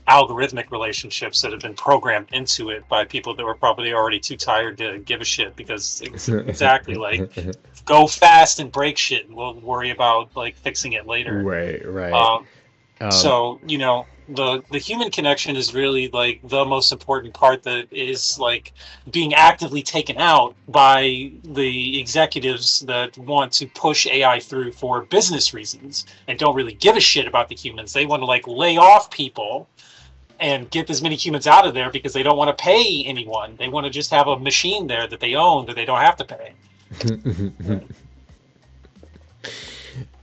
algorithmic relationships that have been programmed into it by people that were probably already too tired to give a shit because it's exactly like go fast and break shit and we'll worry about like fixing it later. right, right. um, Um, so, the human connection is really like the most important part that is like being actively taken out by the executives that want to push AI through for business reasons and don't really give a shit about the humans. They want to like lay off people and get as many humans out of there because they don't want to pay anyone. They want to just have a machine there that they own that they don't have to pay.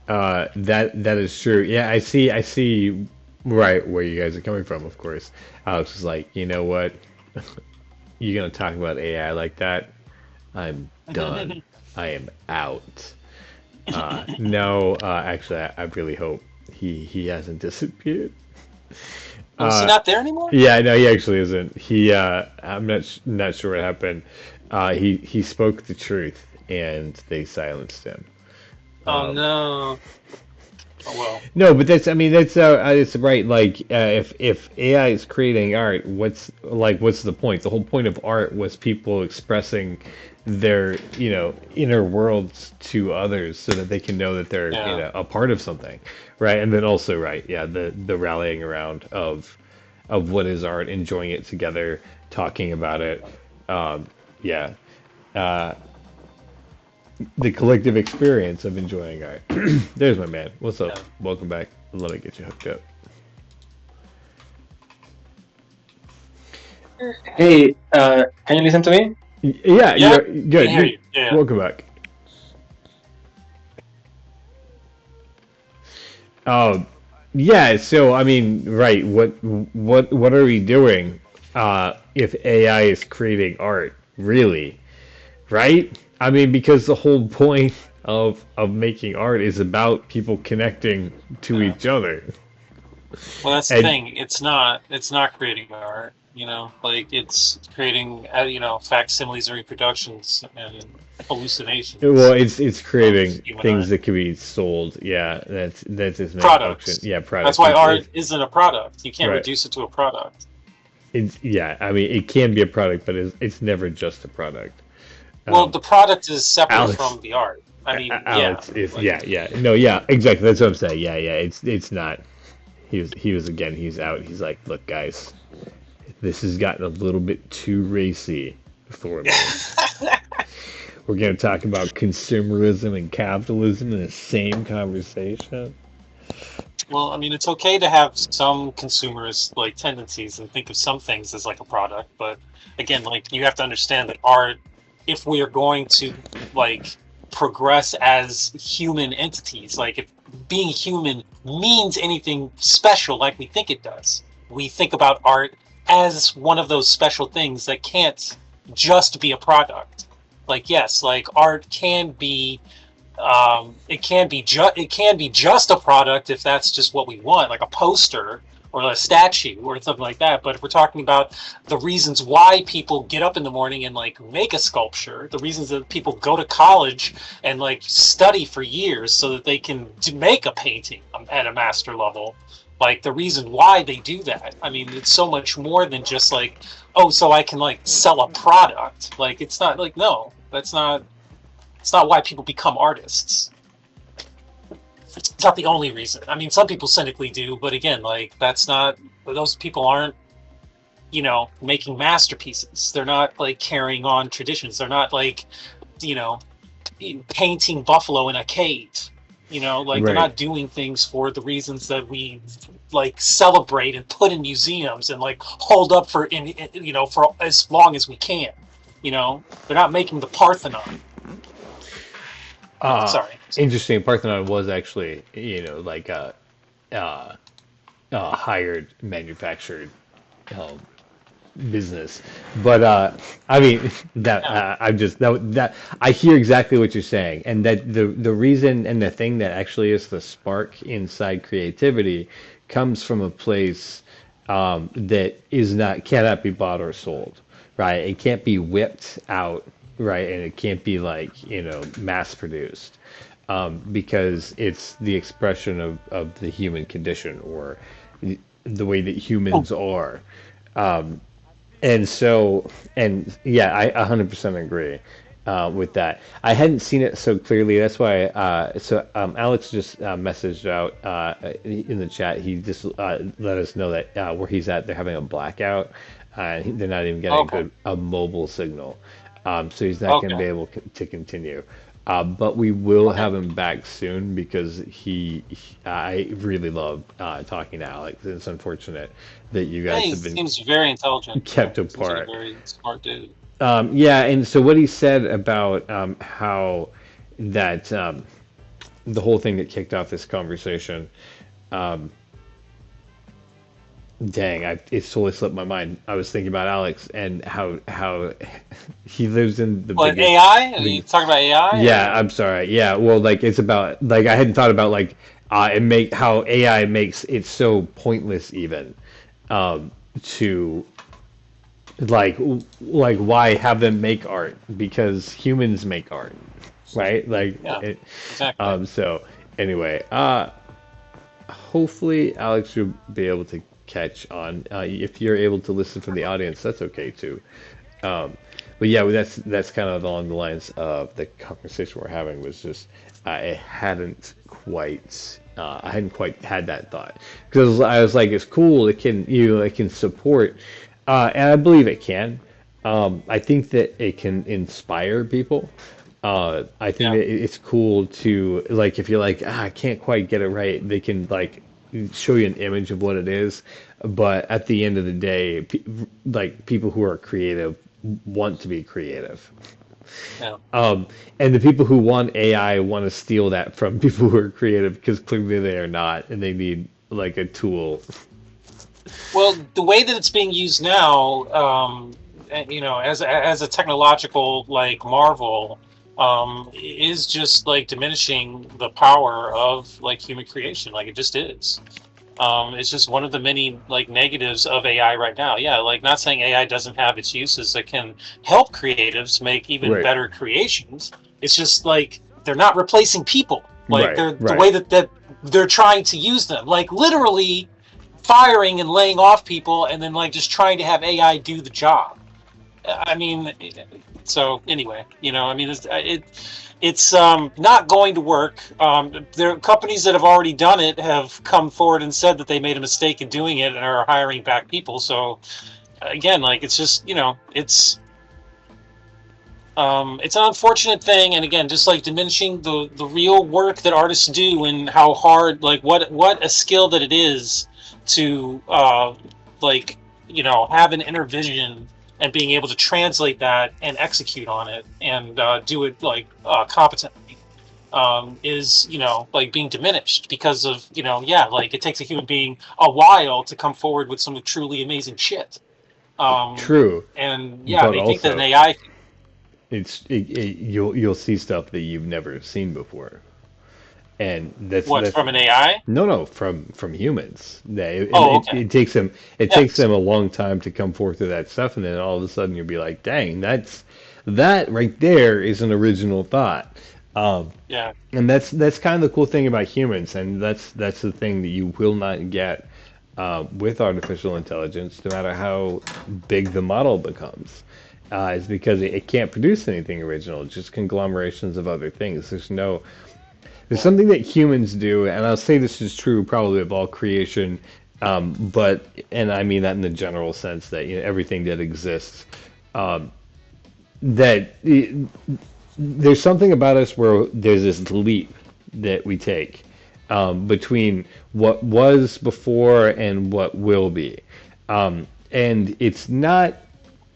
that is true. Yeah, I see right where you guys are coming from, of course. Alex is like, you know what? You're gonna talk about AI like that? I'm done. I am out. No, actually, I really hope he hasn't disappeared. Oh, is he Uh, not there anymore? yeah, no, he actually isn't. I'm not sure what happened. He spoke the truth, and they silenced him. Oh Um, no. Oh well. No, but that's, I mean, that's it's right. Like, if AI is creating art, what's the point? The whole point of art was people expressing their, inner worlds to others so that they can know that they're, Yeah. a part of something, right? And then also, right, yeah, the rallying around of what is art, enjoying it together, talking about it. Yeah. Uh, the collective experience of enjoying art. There's my man. What's up? Yeah. Welcome back. Let me get you hooked up. Hey, can you listen to me? Yeah, Yeah. you're I can good. hear you. Yeah. Welcome back. Um, yeah. So I mean, right? What are we doing? If AI is creating art, really, right? I mean, because the whole point of making art is about people connecting to Yeah. each other. Well, that's the And thing. It's not. It's not creating art. You know, like it's creating. Facsimiles and reproductions and well, hallucinations it's of creating human things art. that can be sold. Yeah, that's its main function. Products. Yeah, That's products. why art It's isn't a product. You can't right. reduce it to a product. It's yeah. I mean, it can be a product, but it's never just a product. Well, Um, the product is separate Alex, from the art. I mean, yeah, Alex is like yeah, yeah. No, yeah, exactly. That's what I'm saying. Yeah, yeah. It's not. He was again. He's out. He's like, look, guys, this has gotten a little bit too racy for me. We're gonna talk about consumerism and capitalism in the same conversation. well, I mean, it's okay to have some consumerist like tendencies and think of some things as like a product, but again, like you have to understand that art, if we are going to like progress as human entities, like if being human means anything special like we think it does, we think about art as one of those special things that can't just be a product. Like yes, like art can be it can be just a product if that's just what we want, like a poster or a statue or something like that. But if we're talking about the reasons why people get up in the morning and like make a sculpture, the reasons that people go to college and like study for years so that they can make a painting at a master level, like the reason why they do that, I mean, it's so much more than just like, oh, so I can like sell a product. Like it's not like, no, that's not, it's not why people become artists. It's not the only reason. I mean, some people cynically do, but again, like that's not. Those people aren't, making masterpieces. They're not like carrying on traditions. They're not like, you know, painting buffalo in a cave. Like they're Right. not doing things for the reasons that we like celebrate and put in museums and like hold up for as long as we can. They're not making the Parthenon. Uh, Sorry. Interesting. Parthenon was actually, like uh, hired manufactured um, business. But I mean that Yeah. I'm just that I hear exactly what you're saying, and that the reason and the thing that actually is the spark inside creativity comes from a place that is not cannot be bought or sold, right? It can't be whipped out, right, and it can't be like mass produced. Because it's the expression of the human condition or the way that humans are. And so, and yeah, I 100% agree with that. I hadn't seen it so clearly. That's why. Alex just messaged out in the chat. He just let us know that where he's at, they're having a blackout. They're not even getting Okay. a mobile signal. So he's not going to Okay. be able to continue. But we will Okay. have him back soon because I really love talking to Alex. It's unfortunate that you Yeah, guys he have been seems very intelligent. Yeah, kept seems like a apart. very smart dude. Yeah, and so what he said about how that the whole thing that kicked off this conversation, um, dang, it totally slipped my mind. I was thinking about Alex and how he lives in the Well, biggest. AI? Are you The, talking about AI yeah, or? I'm sorry. Yeah, well, like it's about like I hadn't thought about like it make how AI makes it so pointless even to like why have them make art because humans make art, right? Like Yeah, it, exactly. so anyway, hopefully, Alex, you'll be able to catch on. If you're able to listen from the audience, that's okay too. Um, but yeah, that's kind of along the lines of the conversation we're having. Was just I hadn't quite had that thought because I was like, it's cool. It can support, and I believe it can. I think that it can inspire people. I think Yeah. that it's cool to like if you're like I can't quite get it right, they can like show you an image of what it is. But at the end of the day, like people who are creative want to be creative. Yeah. Um, and the people who want AI want to steal that from people who are creative because clearly they are not, and they need like a tool. Well, the way that it's being used now, as a technological like marvel, is just like diminishing the power of like human creation. Like it just is. It's just one of the many like negatives of AI right now. Yeah, like not saying AI doesn't have its uses that can help creatives make even Right, better creations. It's just like they're not replacing people. Like right, they're the right. way that they're trying to use them. Like literally firing and laying off people and then like just trying to have AI do the job. I mean, so anyway, I mean, it's not going to work. There are companies that have already done it have come forward and said that they made a mistake in doing it and are hiring back people. So again, like it's just it's an unfortunate thing, and again, just like diminishing the real work that artists do and how hard, like what a skill that it is to like have an inner vision and being able to translate that and execute on it and do it like competently is like being diminished because of yeah, like it takes a human being a while to come forward with some truly amazing shit. um True, and yeah, but they think that an also AI you'll see stuff that you've never seen before, and what that's from an AI. no, from humans. Oh, okay. It takes Yes. them a long time to come forth with that stuff, and then all of a sudden you'll be like, dang, that right there is an original thought. Um, Yeah. and that's kind of the cool thing about humans, and that's the thing that you will not get with artificial intelligence, no matter how big the model becomes. Is because it can't produce anything original. It's just conglomerations of other things. There's something that humans do, and I'll say this is true probably of all creation, but and I mean that in the general sense that everything that exists, that there's something about us where there's this leap that we take between what was before and what will be, and it's not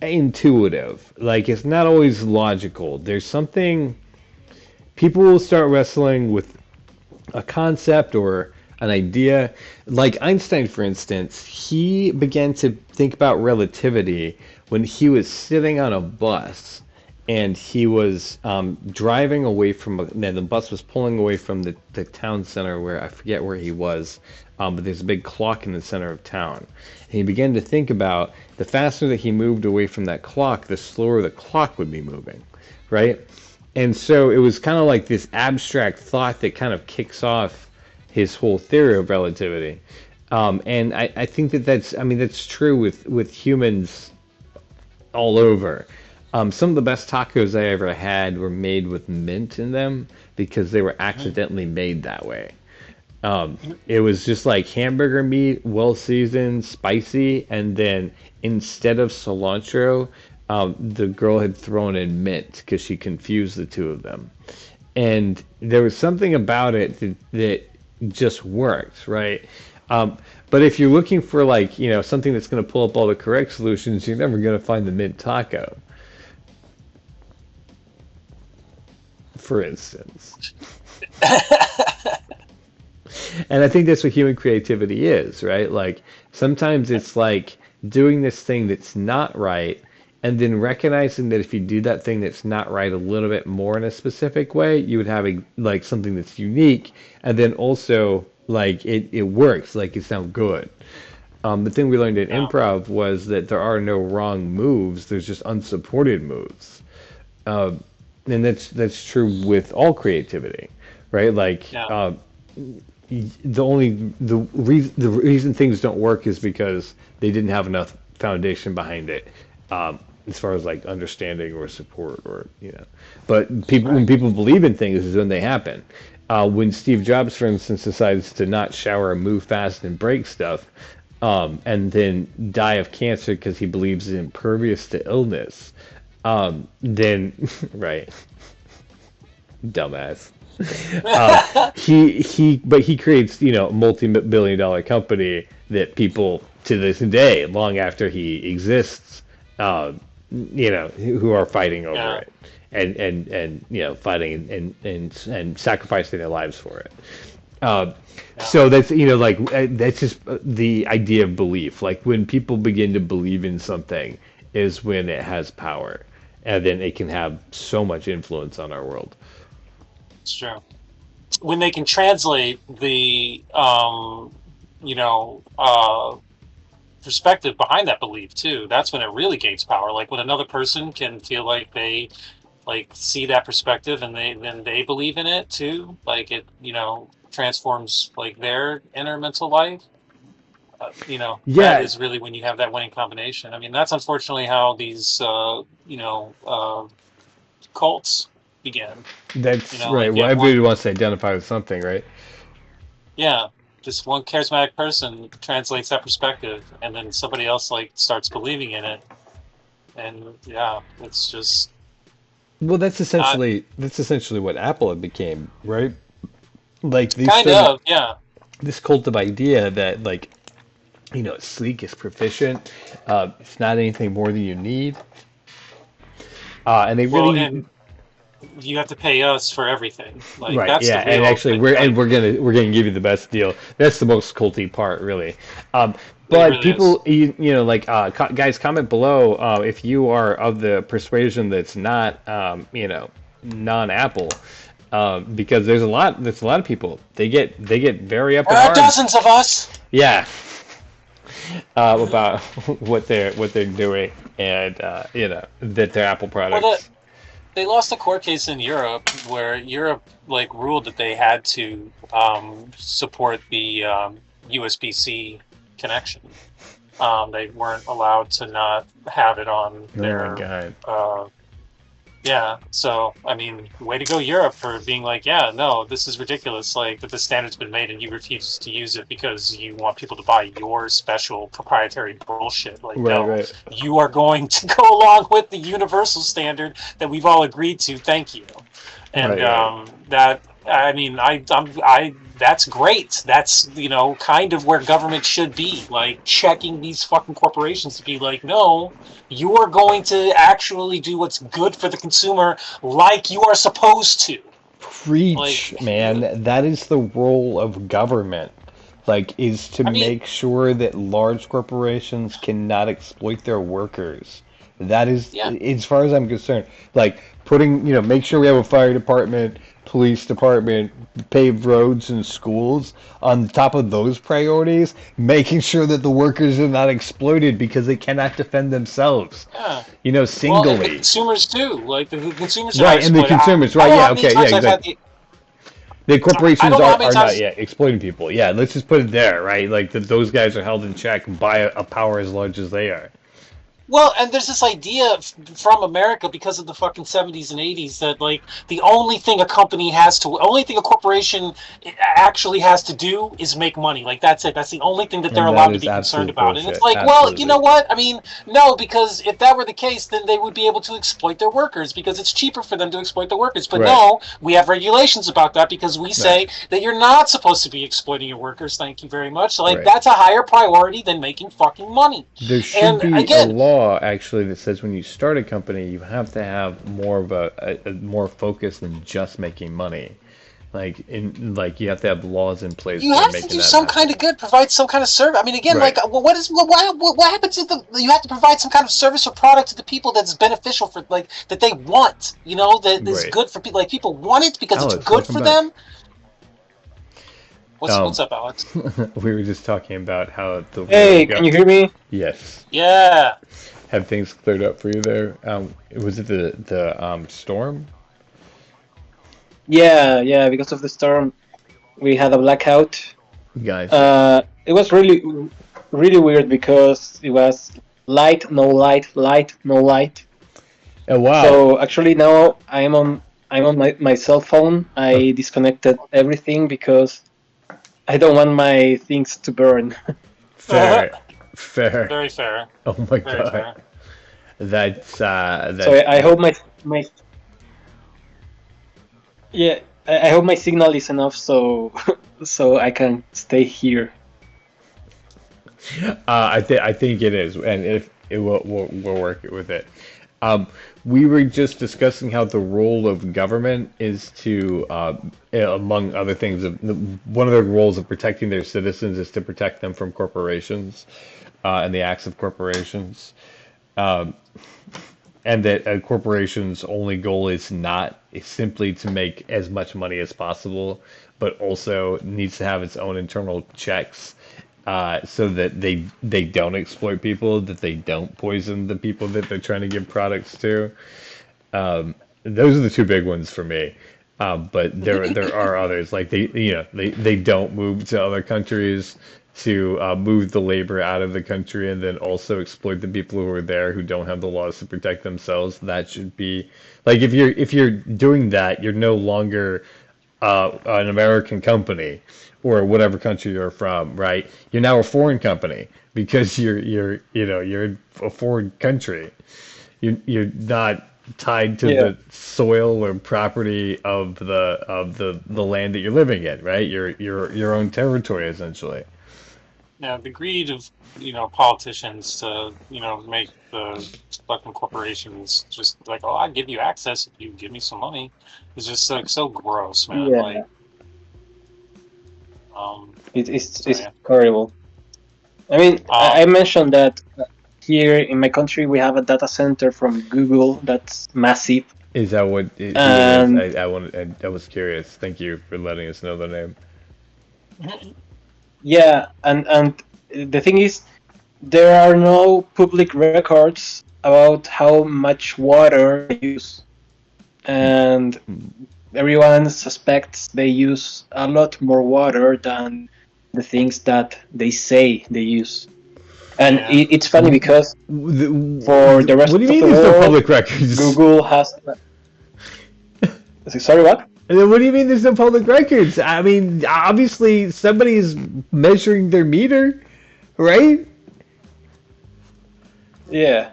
intuitive. Like it's not always logical. There's something people will start wrestling with a concept or an idea. Like Einstein, for instance, he began to think about relativity when he was sitting on a bus and he was driving away from the bus was pulling away from the town center where I forget where he was, but there's a big clock in the center of town. And he began to think about the faster that he moved away from that clock, the slower the clock would be moving, right? And so it was kind of like this abstract thought that kind of kicks off his whole theory of relativity. And I think I mean, that's true with humans all over. Some of the best tacos I ever had were made with mint in them because they were accidentally made that way. It was just like hamburger meat, well seasoned, spicy, and then instead of cilantro, the girl had thrown in mint because she confused the two of them. And there was something about it that just worked, right? Um, but if you're looking for like, something that's going to pull up all the correct solutions, you're never going to find the mint taco, for instance. And I think that's what human creativity is, right? Like sometimes it's like doing this thing that's not right and then recognizing that if you do that thing that's not right a little bit more in a specific way, you would have like something that's unique and then also like it works, like it sounds good. The thing we learned in Yeah. improv was that there are no wrong moves, there's just unsupported moves. Um, and that's true with all creativity, right? Like Yeah. the reason things don't work is because they didn't have enough foundation behind it, as far as like understanding or support or But when people believe in things is when they happen. When Steve Jobs, for instance, decides to not shower and move fast and break stuff, and then die of cancer because he believes it's impervious to illness, then right, dumbass. He creates a multi-billion-dollar company that people to this day, long after he exists, who are fighting over it and fighting and sacrificing their lives for it. So that's that's just the idea of belief. Like when people begin to believe in something is when it has power, and then it can have so much influence on our world. It's true. When they can translate the perspective behind that belief too, that's when it really gains power. Like when another person can feel like they see that perspective and they believe in it too, like it transforms like their inner mental life. That is really when you have that winning combination. I mean, that's unfortunately how these cults begin. That's right. Well, everybody wants to identify with something, right? Yeah, just one charismatic person translates that perspective, and then somebody else starts believing in it, and it's just. Well, that's essentially what Apple became, right? Like these this cult of idea that it's sleek, it's proficient, it's not anything more than you need, and they really. And you have to pay us for everything. Right. That's yeah, and actually, we're gonna give you the best deal. That's the most culty part, really. But really people, guys, comment below if you are of the persuasion that's not, non-Apple, because there's a lot of people. They get very up in arms. Dozens of us. Yeah. About what they're doing, and that they're Apple products. Well, they lost a court case in Europe where Europe ruled that they had to support the USB-C connection. They weren't allowed to not have it on their. Oh my God. So I mean, way to go, Europe, for being no, this is ridiculous. That the standard's been made and you refuse to use it because you want people to buy your special proprietary bullshit. Right. You are going to go along with the universal standard that we've all agreed to. Thank you. And that, I mean, I that's great. That's kind of where government should be, checking these fucking corporations to be no, you are going to actually do what's good for the consumer, you are supposed to. Preach, man. That is the role of government. Is to make sure that large corporations cannot exploit their workers. That is, as far as I'm concerned, putting, make sure we have a fire department, police department, paved roads and schools. On top of those priorities, making sure that the workers are not exploited because they cannot defend themselves. Yeah. Singly. Well, and the consumers too. The consumers right, and the consumers, exactly. The corporations are not exploiting people. Yeah, let's just put it there, right? Those guys are held in check by a power as large as they are. Well, and there's this idea from America because of the fucking 70s and 80s that the only thing a corporation actually has to do is make money. That's it. That's the only thing that they're allowed to be concerned about. Bullshit. And it's well, you know what? I mean, no, because if that were the case, then they would be able to exploit their workers because it's cheaper for them to exploit their workers. But no, we have regulations about that because we say that you're not supposed to be exploiting your workers. Thank you very much. That's a higher priority than making fucking money. There should be a law actually that says when you start a company you have to have more of a more focus than just making money. You have to have laws in place. You have to do some kind of good, provide some kind of service. I mean, again, what happens if you have to provide some kind of service or product to the people that's beneficial for that they want, that is good for people. People want it because it's good for them. What's up, Alex? We were just talking about how the. Hey, can you hear me? Yes. Yeah. Have things cleared up for you there? Was it the storm? Yeah, because of the storm. we had a blackout. Guys. It was really weird because it was light, no light, light, no light. Oh wow. So actually now I'm on my cell phone. I disconnected everything because I don't want my things to burn. Fair. Fair. Very fair. Oh my Very god. fair. That's So I hope my yeah, I hope my signal is enough so so I can stay here. I think it is, and if it will, we'll work with it. We were just discussing how the role of government is to, among other things, one of their roles of protecting their citizens is to protect them from corporations, and the acts of corporations. Um, and that a corporation's only goal is not is simply to make as much money as possible, but also needs to have its own internal checks, so that they don't exploit people, that they don't poison the people that they're trying to give products to. Those are the two big ones for me. But there are others, like they don't move to other countries to move the labor out of the country and then also exploit the people who are there who don't have the laws to protect themselves. That should be like if you're doing that, you're no longer an American company or whatever country you're from, right? You're now a foreign company because you're a foreign country. You're not tied to Yeah. the soil or property of the land that you're living in, right? You're your own territory essentially. Yeah, the greed of politicians to make the fucking corporations just like, oh, I give you access if you give me some money, is just like so gross, man. Yeah. It's Yeah. horrible. I mean, Um, I mentioned that here in my country we have a data center from Google that's massive, Is that who it is? and I was curious. Thank you for letting us know the name. yeah, and the thing is, there are no public records about how much water they use, and everyone suspects they use a lot more water than the things that they say they use. And Yeah. it's funny because for the rest What do you of mean the there's no world, public records? Google has. Sorry, what? What do you mean there's no public records? I mean, obviously somebody's measuring their meter, right? Yeah.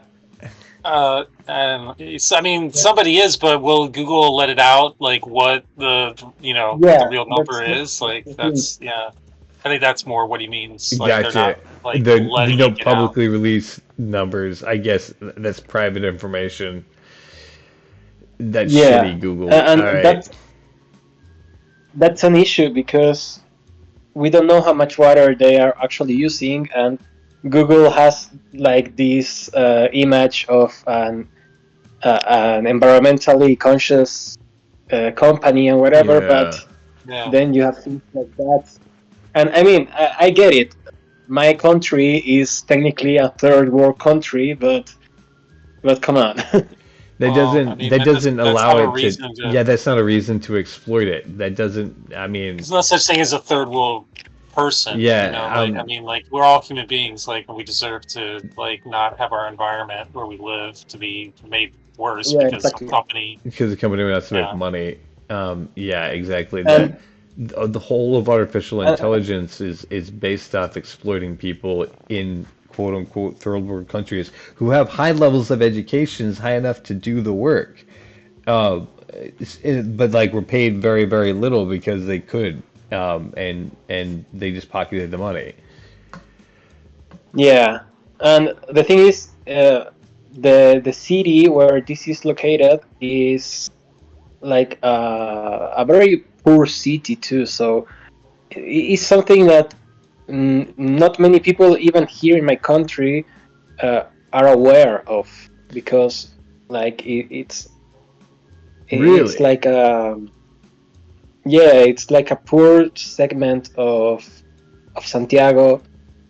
And I mean, somebody is, but will Google let it out? Like what what Yeah, the real number is? Like that's yeah. I think that's more what he means. Like they're Gotcha. not like They letting don't it get out. publicly release numbers. I guess that's private information. That's Yeah, shitty, Google. and All right. that's an issue because we don't know how much water they are actually using, and Google has like this image of an environmentally conscious company and whatever, Yeah. but Yeah. then you have things like that. And I mean, I get it. My country is technically a third world country, but come on. That Well, doesn't I mean, that that doesn't that's allow not a it to. reason to. Yeah, that's not a reason to exploit it. That doesn't. I mean, There's no such thing as a third world person. yeah. Like I mean, like we're all human beings. Like we deserve to like not have our environment where we live to be made worse Yeah, because exactly. some company. Because the company wants to make Yeah. money. Yeah, exactly. And The whole of artificial intelligence is based off exploiting people in quote unquote third world countries who have high levels of education, high enough to do the work. Uh, but like were paid very, very little because they could, and they just pocketed the money. yeah, and the thing is, the city where this is located is like a very poor city too. So it's something that not many people, even here in my country, are aware of because like it's Really? like a yeah, it's like a poor segment of Santiago.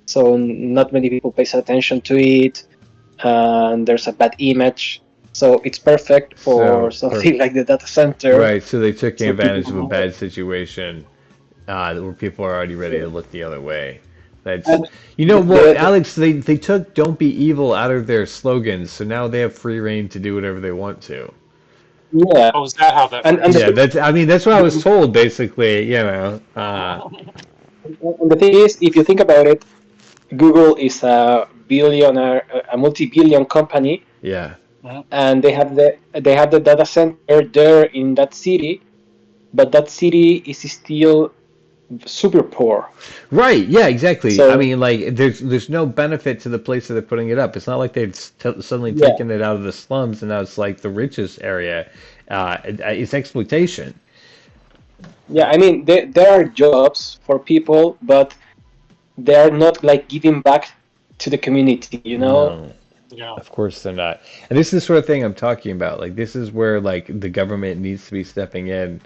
So not many people pays attention to it, and there's a bad image. So it's perfect for So, something like the data center. right, so they took So advantage of a people, bad situation where people are already ready to look the other way. That's And well, the Alex, they took "Don't be evil" out of their slogans, so now they have free reign to do whatever they want to. yeah, Oh, is that how that and works? Yeah, that's what I was told basically. and the thing is, if you think about it, Google is a billionaire, a multi-billion company, Yeah. and they have the data center there in that city, but that city is still super poor. Right. Yeah. Exactly. I So mean, like, there's no benefit to the place that they're putting it up. It's not like they've suddenly yeah, taken it out of the slums and now it's like the richest area. It's exploitation. yeah. I mean, there are jobs for people, but they are not like giving back to the community. You know? No. Yeah. Of course they're not. And this is the sort of thing I'm talking about. Like this is where like the government needs to be stepping in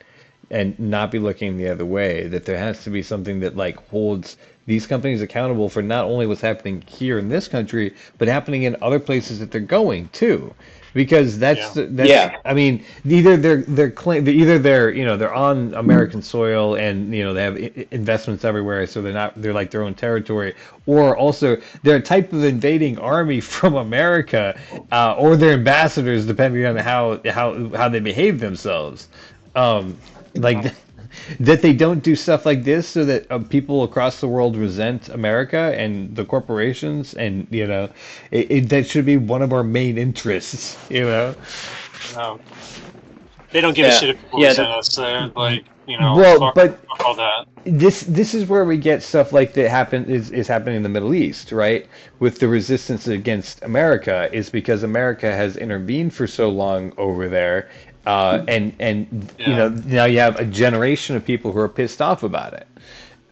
and not be looking the other way. That there has to be something that like holds these companies accountable for not only what's happening here in this country, but happening in other places that they're going too. Because Yeah. Yeah, I mean either they're on American soil and they have investments everywhere, so they're like their own territory, or also they're a type of invading army from America, or they're ambassadors depending on how they behave themselves. um like that they don't do stuff like this so that people across the world resent America and the corporations, and that should be one of our main interests. No, they don't give a yeah, shit if people yeah. resent us. They're like, Well, but fuck all that. this is where we get stuff like that is happening in the Middle East, right? With the resistance against America is because America has intervened for so long over there, and Yeah. now you have a generation of people who are pissed off about it.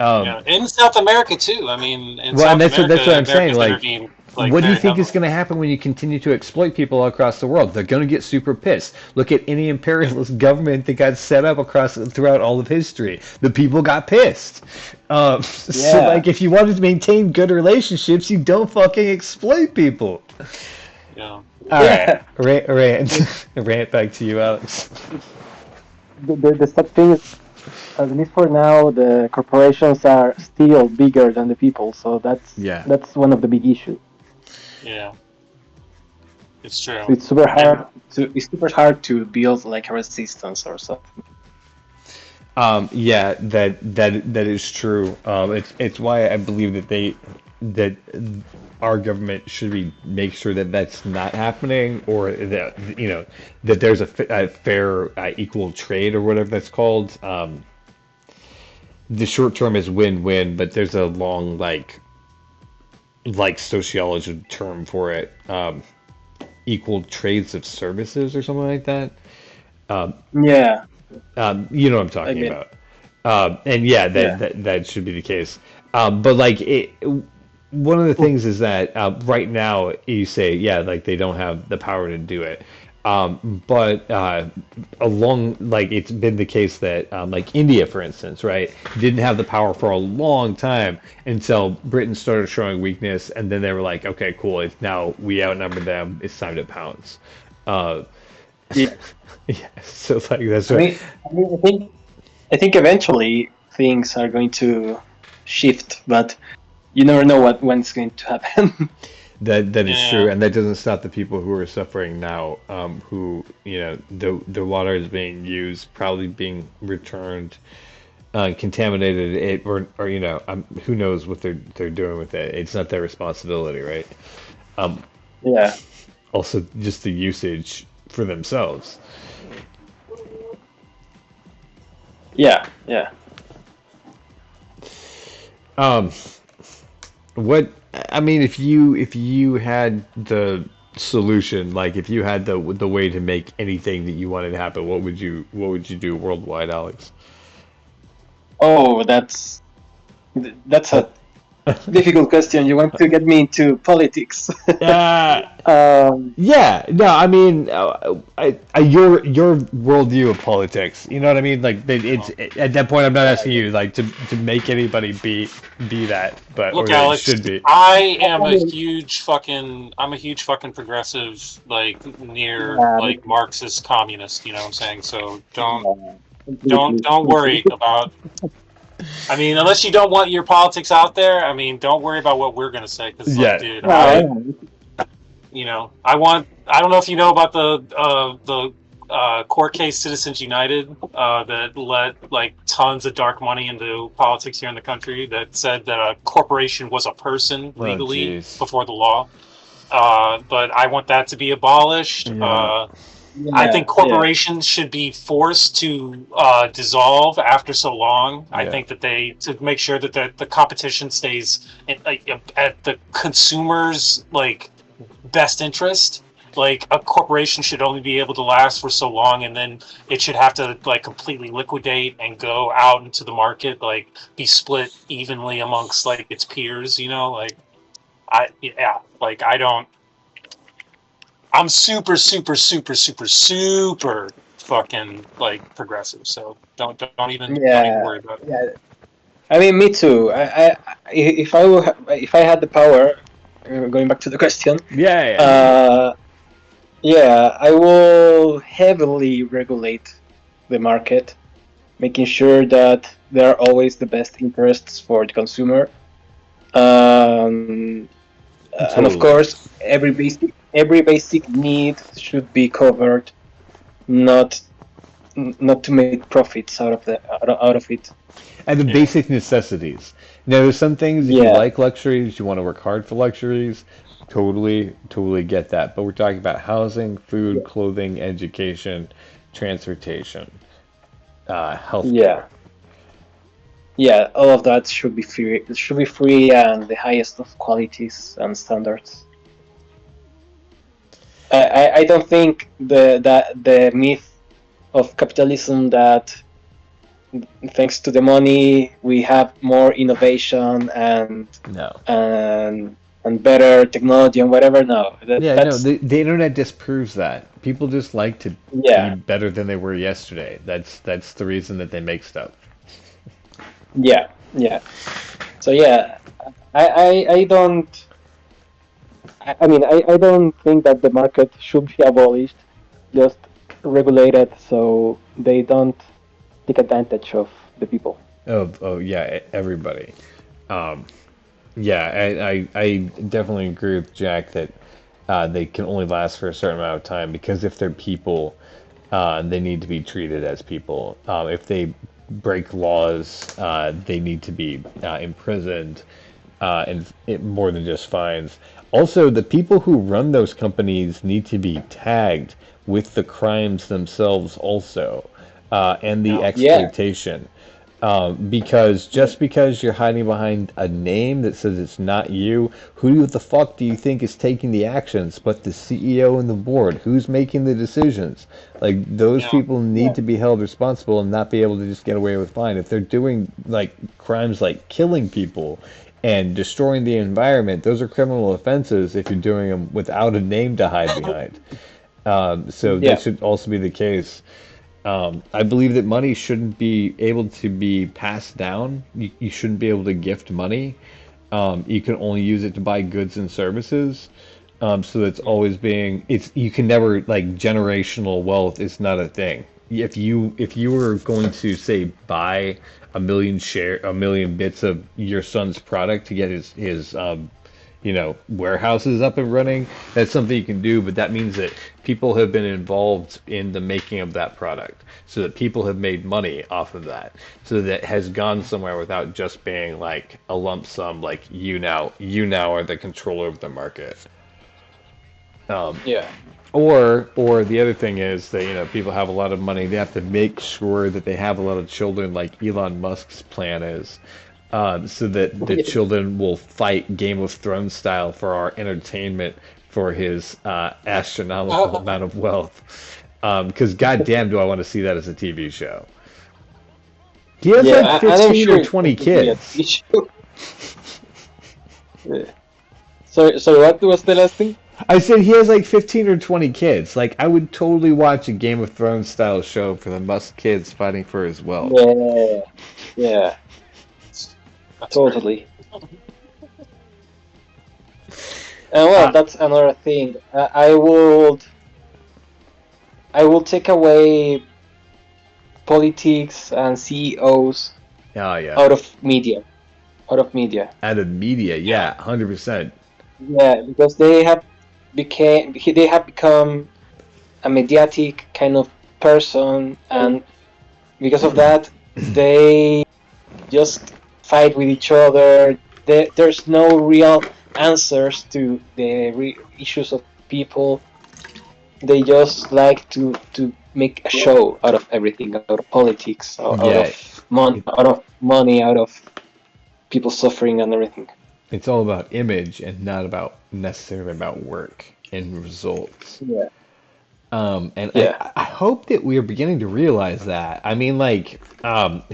Um, Yeah. In South America too. I mean, in well, and South that's America, what I'm saying. America's Like, intervened like what do you very think is heavily. going to happen when you continue to exploit people all across the world? They're going to get super pissed. Look at any imperialist government that got set up throughout all of history. The people got pissed. So, Yeah. like, if you wanted to maintain good relationships, you don't fucking exploit people. Yeah. All right, Yeah. rant back to you, Alex. The sad thing is, at least for now, the corporations are still bigger than the people. So Yeah. that's one of the big issues. Yeah. It's true. So it's super hard to build like a resistance or something. Yeah, that is true. It's why I believe that our government should make sure that that's not happening, or that that there's a fair equal trade or whatever that's called. The short term is win-win, but there's a long like sociology term for it. Equal trades of services or something like that. Yeah, You know what I'm I talking mean, about. And yeah, yeah, that should be the case. But like one of the things is that right now you say, yeah, like they don't have the power to do it. But along like it's been the case that like India, for instance, right, didn't have the power for a long time until Britain started showing weakness, and then they were like, okay, cool, it's now we outnumber them, it's time to pounce. Uh, yeah. yeah, so like that's I what. mean, I think eventually things are going to shift, but you never know when it's going to happen. That is true, Yeah. and that doesn't stop the people who are suffering now, who the water is being used, probably being returned, contaminated, or who knows what they're doing with it. It's not their responsibility, right? Um, Yeah, Also, just the usage for themselves. yeah, yeah. Um, what I mean, if you had the solution, like if you had the way to make anything that you wanted to happen, what would you do worldwide, Alex? Oh, that's a difficult question. You want to get me into politics? Uh, um, yeah, no, I mean, your worldview of politics. You know what I mean? Like, it's at that point, I'm not asking you like to make anybody be that, but or Look, that it Alex, should be. I'm a huge fucking progressive, like near like Marxist communist. You know what I'm saying? So don't completely. worry about I mean, unless you don't want your politics out there, I mean, don't worry about what we're gonna say. Because, Yeah. like, dude, I don't know if you know about the court case Citizens United that let like tons of dark money into politics here in the country that said that a corporation was a person legally jeez. before the law. But I want that to be abolished. Yeah. I think corporations should be forced to dissolve after so long. I think that to make sure that the competition stays at the consumer's like best interest. Like a corporation should only be able to last for so long, and then it should have to like completely liquidate and go out into the market, like be split evenly amongst like its peers. You know, like I'm super fucking like progressive. So don't even worry about it. Yeah. I mean, me too. If I had the power, going back to the question. I will heavily regulate the market, making sure that there are always the best interests for the consumer. And of course, every basic need should be covered, not to make profits out of it. And the basic necessities. Now, there's some things, if you like luxuries, you want to work hard for luxuries, totally get that. But we're talking about housing, food, clothing, education, transportation, health. Yeah, all of that should be free. It should be free and the highest of qualities and standards. I don't think the myth of capitalism that thanks to the money we have more innovation and better technology and whatever. No, the internet disproves that. People just like to be better than they were yesterday. That's the reason that they make stuff. Yeah. So I don't. I mean, I don't think that the market should be abolished, just regulated so they don't take advantage of the people. Oh yeah, everybody. I definitely agree with Jack that they can only last for a certain amount of time because if they're people, they need to be treated as people. If they break laws, they need to be imprisoned and more than just fines. Also, the people who run those companies need to be tagged with the crimes themselves also, and the exploitation. Because just because you're hiding behind a name that says it's not you, who the fuck do you think is taking the actions but the CEO and the board? Who's making the decisions? Like, those people need to be held responsible and not be able to just get away with fine. If they're doing, like, crimes like killing people and destroying the environment, those are criminal offenses if you're doing them without a name to hide behind. So that should also be the case. I believe that money shouldn't be able to be passed down. You shouldn't be able to gift money. You can only use it to buy goods and services. So that's always you can never, like, generational wealth is not a thing. If you were going to say buy a million bits of your son's product to get his warehouses up and running, that's something you can do, but that means that people have been involved in the making of that product, so that people have made money off of that, so that has gone somewhere without just being like a lump sum, like you now are the controller of the market. Or the other thing is that, people have a lot of money. They have to make sure that they have a lot of children, like Elon Musk's plan is, so that the children will fight Game of Thrones style for our entertainment for his astronomical amount of wealth. Because goddamn, do I want to see that as a TV show. He has like 15 or 20 kids. So what was the last thing? I said he has like 15 or 20 kids. Like, I would totally watch a Game of Thrones style show for the Musk kids fighting for his wealth. Yeah. Totally. And that's another thing. I will take away politics and CEOs Oh yeah. out of media, out of media. Out of media, yeah, 100%. Yeah, because they have become a mediatic kind of person, and because of that, they just fight with each other. There's no real answers to the issues of people. They just like to make a show out of everything, out of politics, Yeah, it, out of money, out of people suffering and everything. it's all about image and not about necessarily about work and results. Yeah, And yeah, I hope that we are beginning to realize that. I mean, like,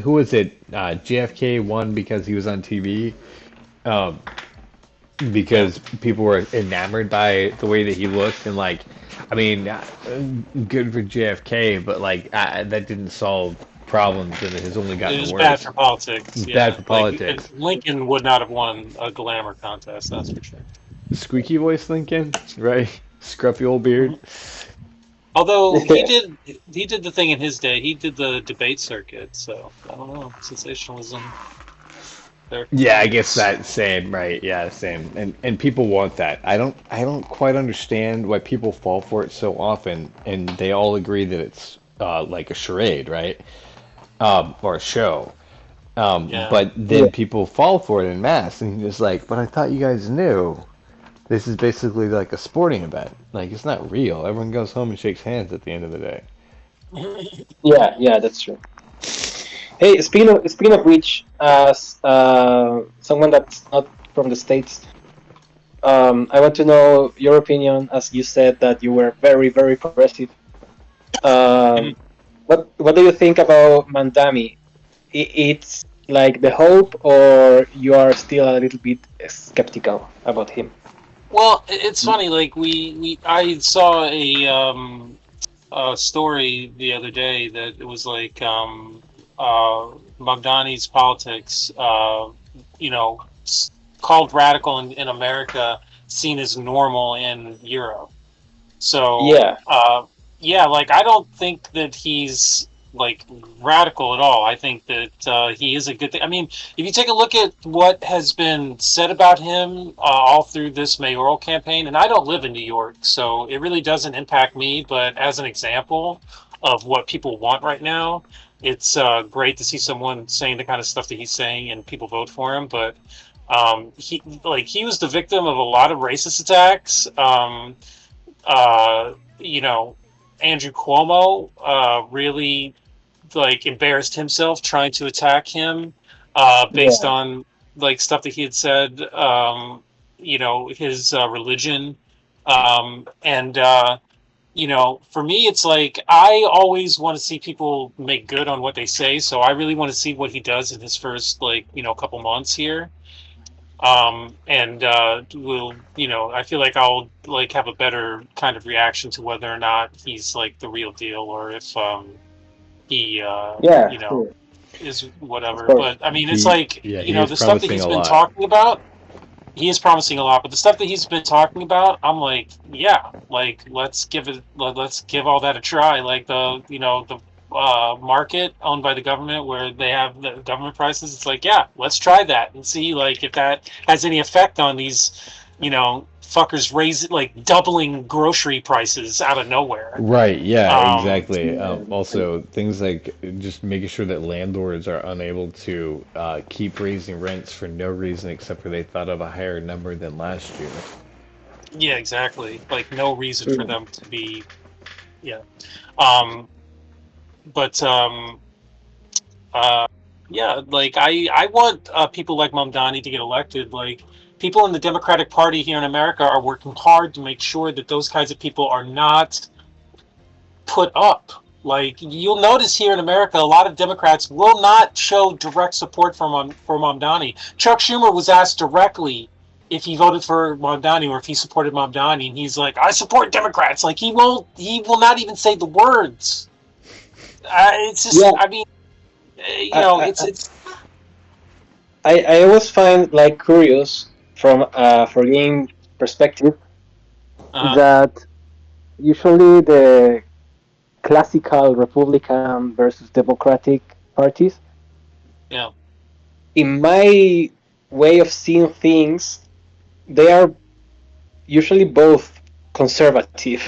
who was it? JFK won because he was on TV, um, Yeah. because people were enamored by the way that he looked, and like, I mean, good for JFK, but like, that didn't solve problems, and it has only It gotten was bad worse. for politics. Bad Yeah, for like politics. Lincoln would not have won a glamour contest. That's for sure. Squeaky voice Lincoln, right? Scruffy old beard. Mhm. Although yeah. he did the thing in his day. He did the debate circuit. So I don't know, sensationalism there for Yeah, I guess politics. that same, right? Yeah, same. And people want that. I don't quite understand why people fall for it so often, and they all agree that it's like a charade, right? Or a show. Yeah. But then people fall for it in mass, and you're just like, but I thought you guys knew this is basically like a sporting event. Like it's not real. Everyone goes home and shakes hands at the end of the day. Yeah, yeah, that's true. Hey, speaking of which, as someone that's not from the States, I want to know your opinion. As you said that you were very, very progressive. Um, what do you think about Mandami? It's like the hope, or you are still a little bit skeptical about him? Well, it's funny. Like I saw a story the other day that it was like Magdani's politics, you know, called radical in America, seen as normal in Europe. So, Yeah, yeah, like I don't think that he's like radical at all. I think that he is a good thing. I mean, if you take a look at what has been said about him all through this mayoral campaign, and I don't live in New York, so it really doesn't impact me. But as an example of what people want right now, it's great to see someone saying the kind of stuff that he's saying, and people vote for him. But he was the victim of a lot of racist attacks. You know, Andrew Cuomo really like embarrassed himself trying to attack him based yeah, on like stuff that he had said. You know, his religion, and you know, for me, it's like I always want to see people make good on what they say. So I really want to see what he does in his first like couple months here. And will I feel like I'll like have a better kind of reaction to whether or not he's like the real deal or if he yeah, sure, is of whatever. course. But I mean, it's He, like yeah, he is the stuff that promising he's a been lot. talking about, he is promising a lot. But the stuff that he's been talking about, I'm like, yeah, like let's give all that a try. Like the market owned by the government where they have the government prices. It's like, yeah, let's try that and see like if that has any effect on these fuckers raising like doubling grocery prices out of nowhere. Right, yeah, Um, exactly. Yeah, Also, things like just making sure that landlords are unable to keep raising rents for no reason except for they thought of a higher number than last year. yeah, exactly. Like no reason for true. them to be, yeah. Um, but uh, yeah, like I want people like Mamdani to get elected. Like people in the Democratic Party here in America are working hard to make sure that those kinds of people are not put up. Like you'll notice here in America, a lot of Democrats will not show direct support for Mamdani. Chuck Schumer was asked directly if he voted for Mamdani or if he supported Mamdani, and he's like, "I support Democrats." Like he will not even say the words. It's just, Yeah, I mean, I, I, it's I always find like curious from for game perspective uh, that usually the classical Republican versus Democratic parties yeah, in my way of seeing things, they are usually both conservative.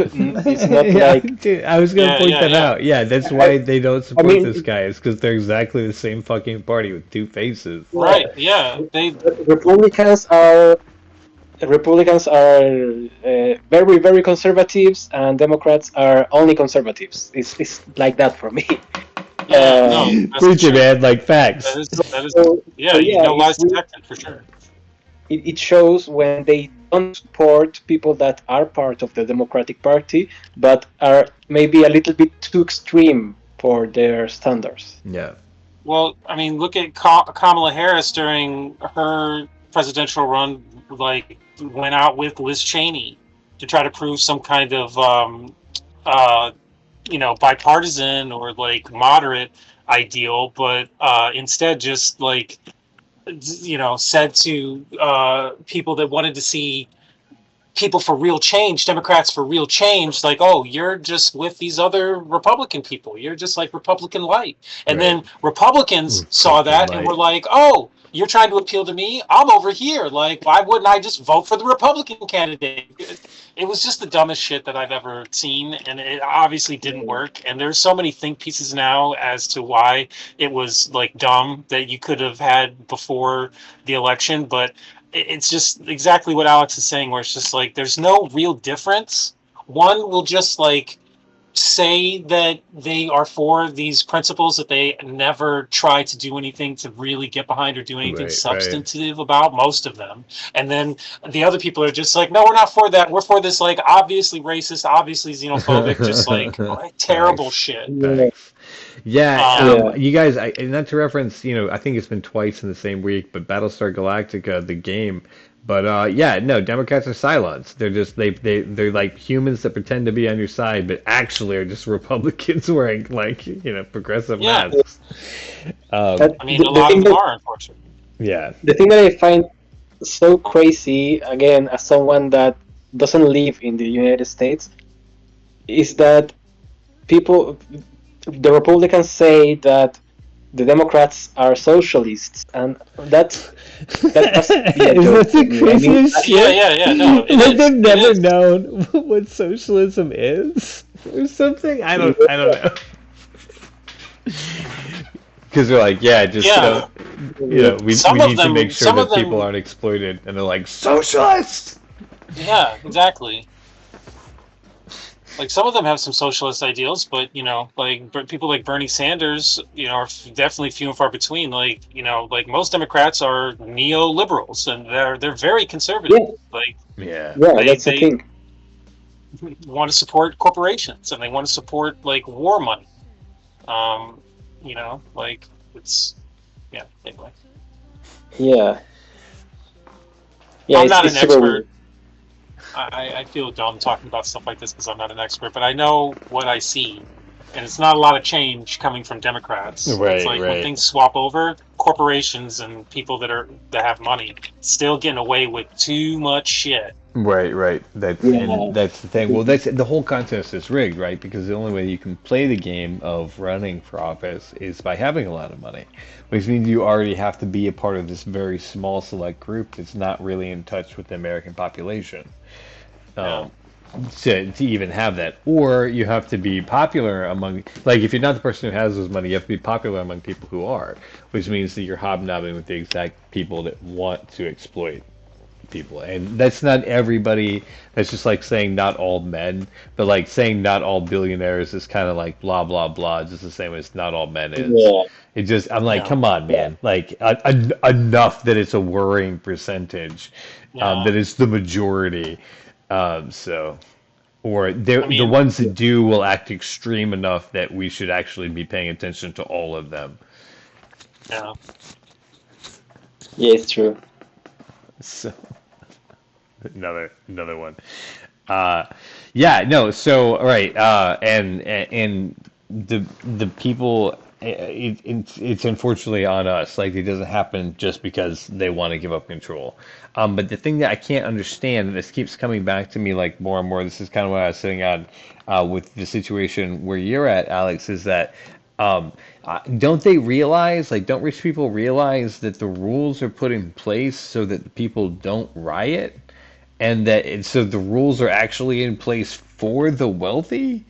It's not Yeah, like dude, I was gonna Yeah, point yeah, that yeah. out. Yeah, that's I, why they don't I support this mean, guy. It's because they're exactly the same fucking party with two faces. Right. yeah, Yeah. They. Republicans are Republicans are very very conservatives, and Democrats are only conservatives. It's like that for me. Yeah. No, that's the Preacher truth. man, like That facts. is. That is. So, Yeah. so You yeah, know, lies detected for sure. it shows when they don't support people that are part of the Democratic Party, but are maybe a little bit too extreme for their standards. Yeah. Well, I mean, look at Kamala Harris during her presidential run. Like, went out with Liz Cheney to try to prove some kind of uh, bipartisan or like moderate ideal, but instead just like said to people that wanted to see people for real change, Democrats for real change, like, oh, you're just with these other Republican people. You're just like Republican light. And Right. then Republicans saw Republican that and were light. like, oh, you're trying to appeal to me? I'm over here. Like, why wouldn't I just vote for the Republican candidate? It was just the dumbest shit that I've ever seen. And it obviously didn't work. And there's so many think pieces now as to why it was like dumb that you could have had before the election. But it's just exactly what Alex is saying, where it's just like there's no real difference. One will just like say that they are for these principles that they never try to do anything to really get behind or do anything Right, right. substantive about, most of them. And then the other people are just like, no, we're not for that. We're for this like obviously racist, obviously xenophobic, just like terrible Facts. shit. Yeah, Facts. Yeah, Um, yeah, you guys, not to reference, I think it's been twice in the same week, but Battlestar Galactica, the game. But yeah, no, Democrats are silenced. They're just they're like humans that pretend to be on your side, but actually are just Republicans wearing like progressive yeah, masks. Um, but I mean, a the lot thing of them that are, unfortunately. yeah, I find so crazy, again, as someone that doesn't live in the United States, is that people, the Republicans say that the Democrats are socialists, and that has to be a is joke that to the me. I mean, craziest Yeah, shit? yeah, yeah. No, it Like is. they've It never is. known what socialism is or something. I don't know. Because they're like, yeah, just Yeah. we Some of need to make them. sure Some of that people them. aren't exploited, and they're like, socialist. Yeah, exactly. Like some of them have some socialist ideals, but like people like Bernie Sanders, are definitely few and far between. Like like most Democrats are neoliberals, and they're very conservative. yeah, Like Yeah, yeah, they that's the they thing. want to support corporations and they want to support like war money. Um, like it's anyway. Yeah, yeah, I'm not it's an super expert. weird. I feel dumb talking about stuff like this because I'm not an expert, but I know what I see, and it's not a lot of change coming from Democrats. It's right, like when right. things swap over, corporations and people that have money still getting away with too much shit. Right, right. That's Yeah, and that's the thing. Well, that's the whole contest is rigged, right? Because the only way you can play the game of running for office is by having a lot of money, which means you already have to be a part of this very small select group that's not really in touch with the American population. Yeah, Um, to even have that, or you have to be popular among, like, if you're not the person who has those money, you have to be popular among people who are, which means that you're hobnobbing with the exact people that want to exploit people. And that's not everybody. That's just like saying not all men, but like saying not all billionaires is kind of like blah blah blah, just the same as not all men is. yeah, It just, I'm like, yeah, come on, yeah, man. Like, enough that it's a worrying percentage, yeah. that it's the majority. So, or I the mean, ones that do will act extreme enough that we should actually be paying attention to all of them. yeah. yeah, it's true. So, another one. Uh, yeah, no. So, all right, and the people. It's unfortunately on us. Like, it doesn't happen just because they want to give up control. But the thing that I can't understand, and this keeps coming back to me like more and more. This is kind of what I was sitting on with the situation where you're at, Alex. Is that don't they realize, like, don't rich people realize that the rules are put in place so that the people don't riot, and so the rules are actually in place for the wealthy?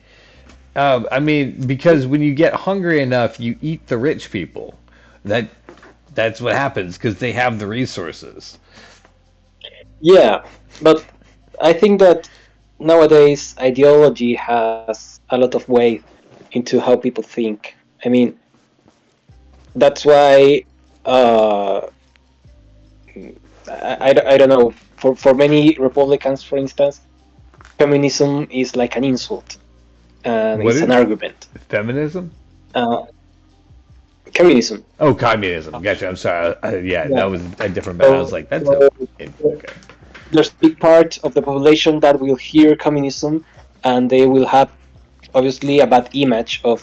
I mean, because when you get hungry enough, you eat the rich people. That that's what happens because they have the resources. Yeah, but I think that nowadays ideology has a lot of weight into how people think. I mean, that's why I don't know. For many Republicans, for instance, feminism is like an insult and What it's an is argument. feminism? Uh, Communism. Oh, communism. Gotcha. I'm sorry. Yeah, Yeah. that was a different band. I was So, like, that's so okay. there's a big part of the population that will hear communism, and they will have obviously a bad image of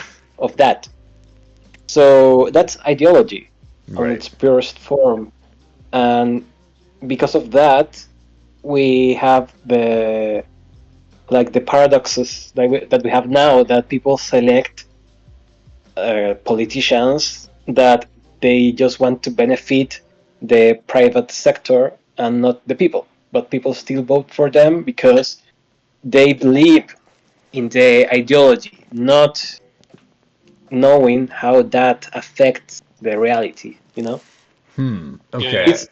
that. So that's ideology on Right. its purest form, and because of that, we have the paradoxes that we have now, that people select politicians that they just want to benefit the private sector and not the people, but people still vote for them because they believe in the ideology, not knowing how that affects the reality, you know. Yeah. Okay. It's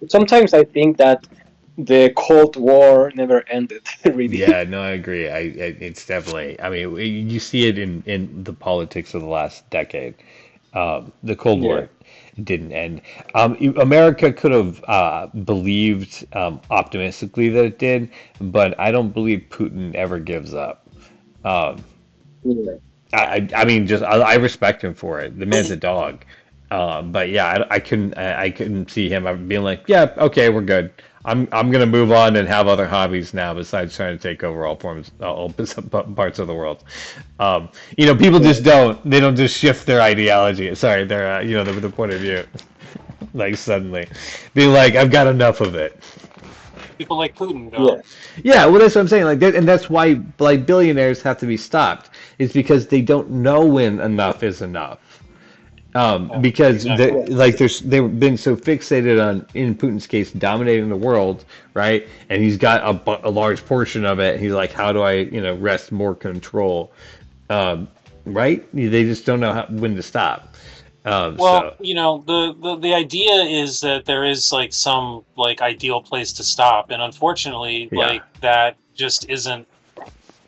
sometimes I think that the Cold War never ended, really. Yeah, no, I agree. It's definitely. I mean, you see it in the politics of the last decade. The Cold Yeah. War didn't end. America could have believed optimistically that it did, but I don't believe Putin ever gives up. Um, Yeah. I mean, just I respect him for it. The man's a dog. But yeah, I couldn't see him being like, yeah, okay, we're good. I'm gonna move on and have other hobbies now besides trying to take over all forms, all parts of the world. People Yeah. just don't. They don't just shift their ideology. Sorry, their their point of view. Like suddenly, being like, I've got enough of it. People like Putin Yeah. don't. Yeah, well, that's what I'm saying. Like, and that's why like billionaires have to be stopped. Is because they don't know when enough is enough. Yeah, Because exactly. they've been so fixated on, in Putin's case, dominating the world, right? And he's got a large portion of it. He's like, how do I, wrest more control, um, right? They just don't know when to stop. Well, So the idea is that there is like some like ideal place to stop, and unfortunately, yeah, like that just isn't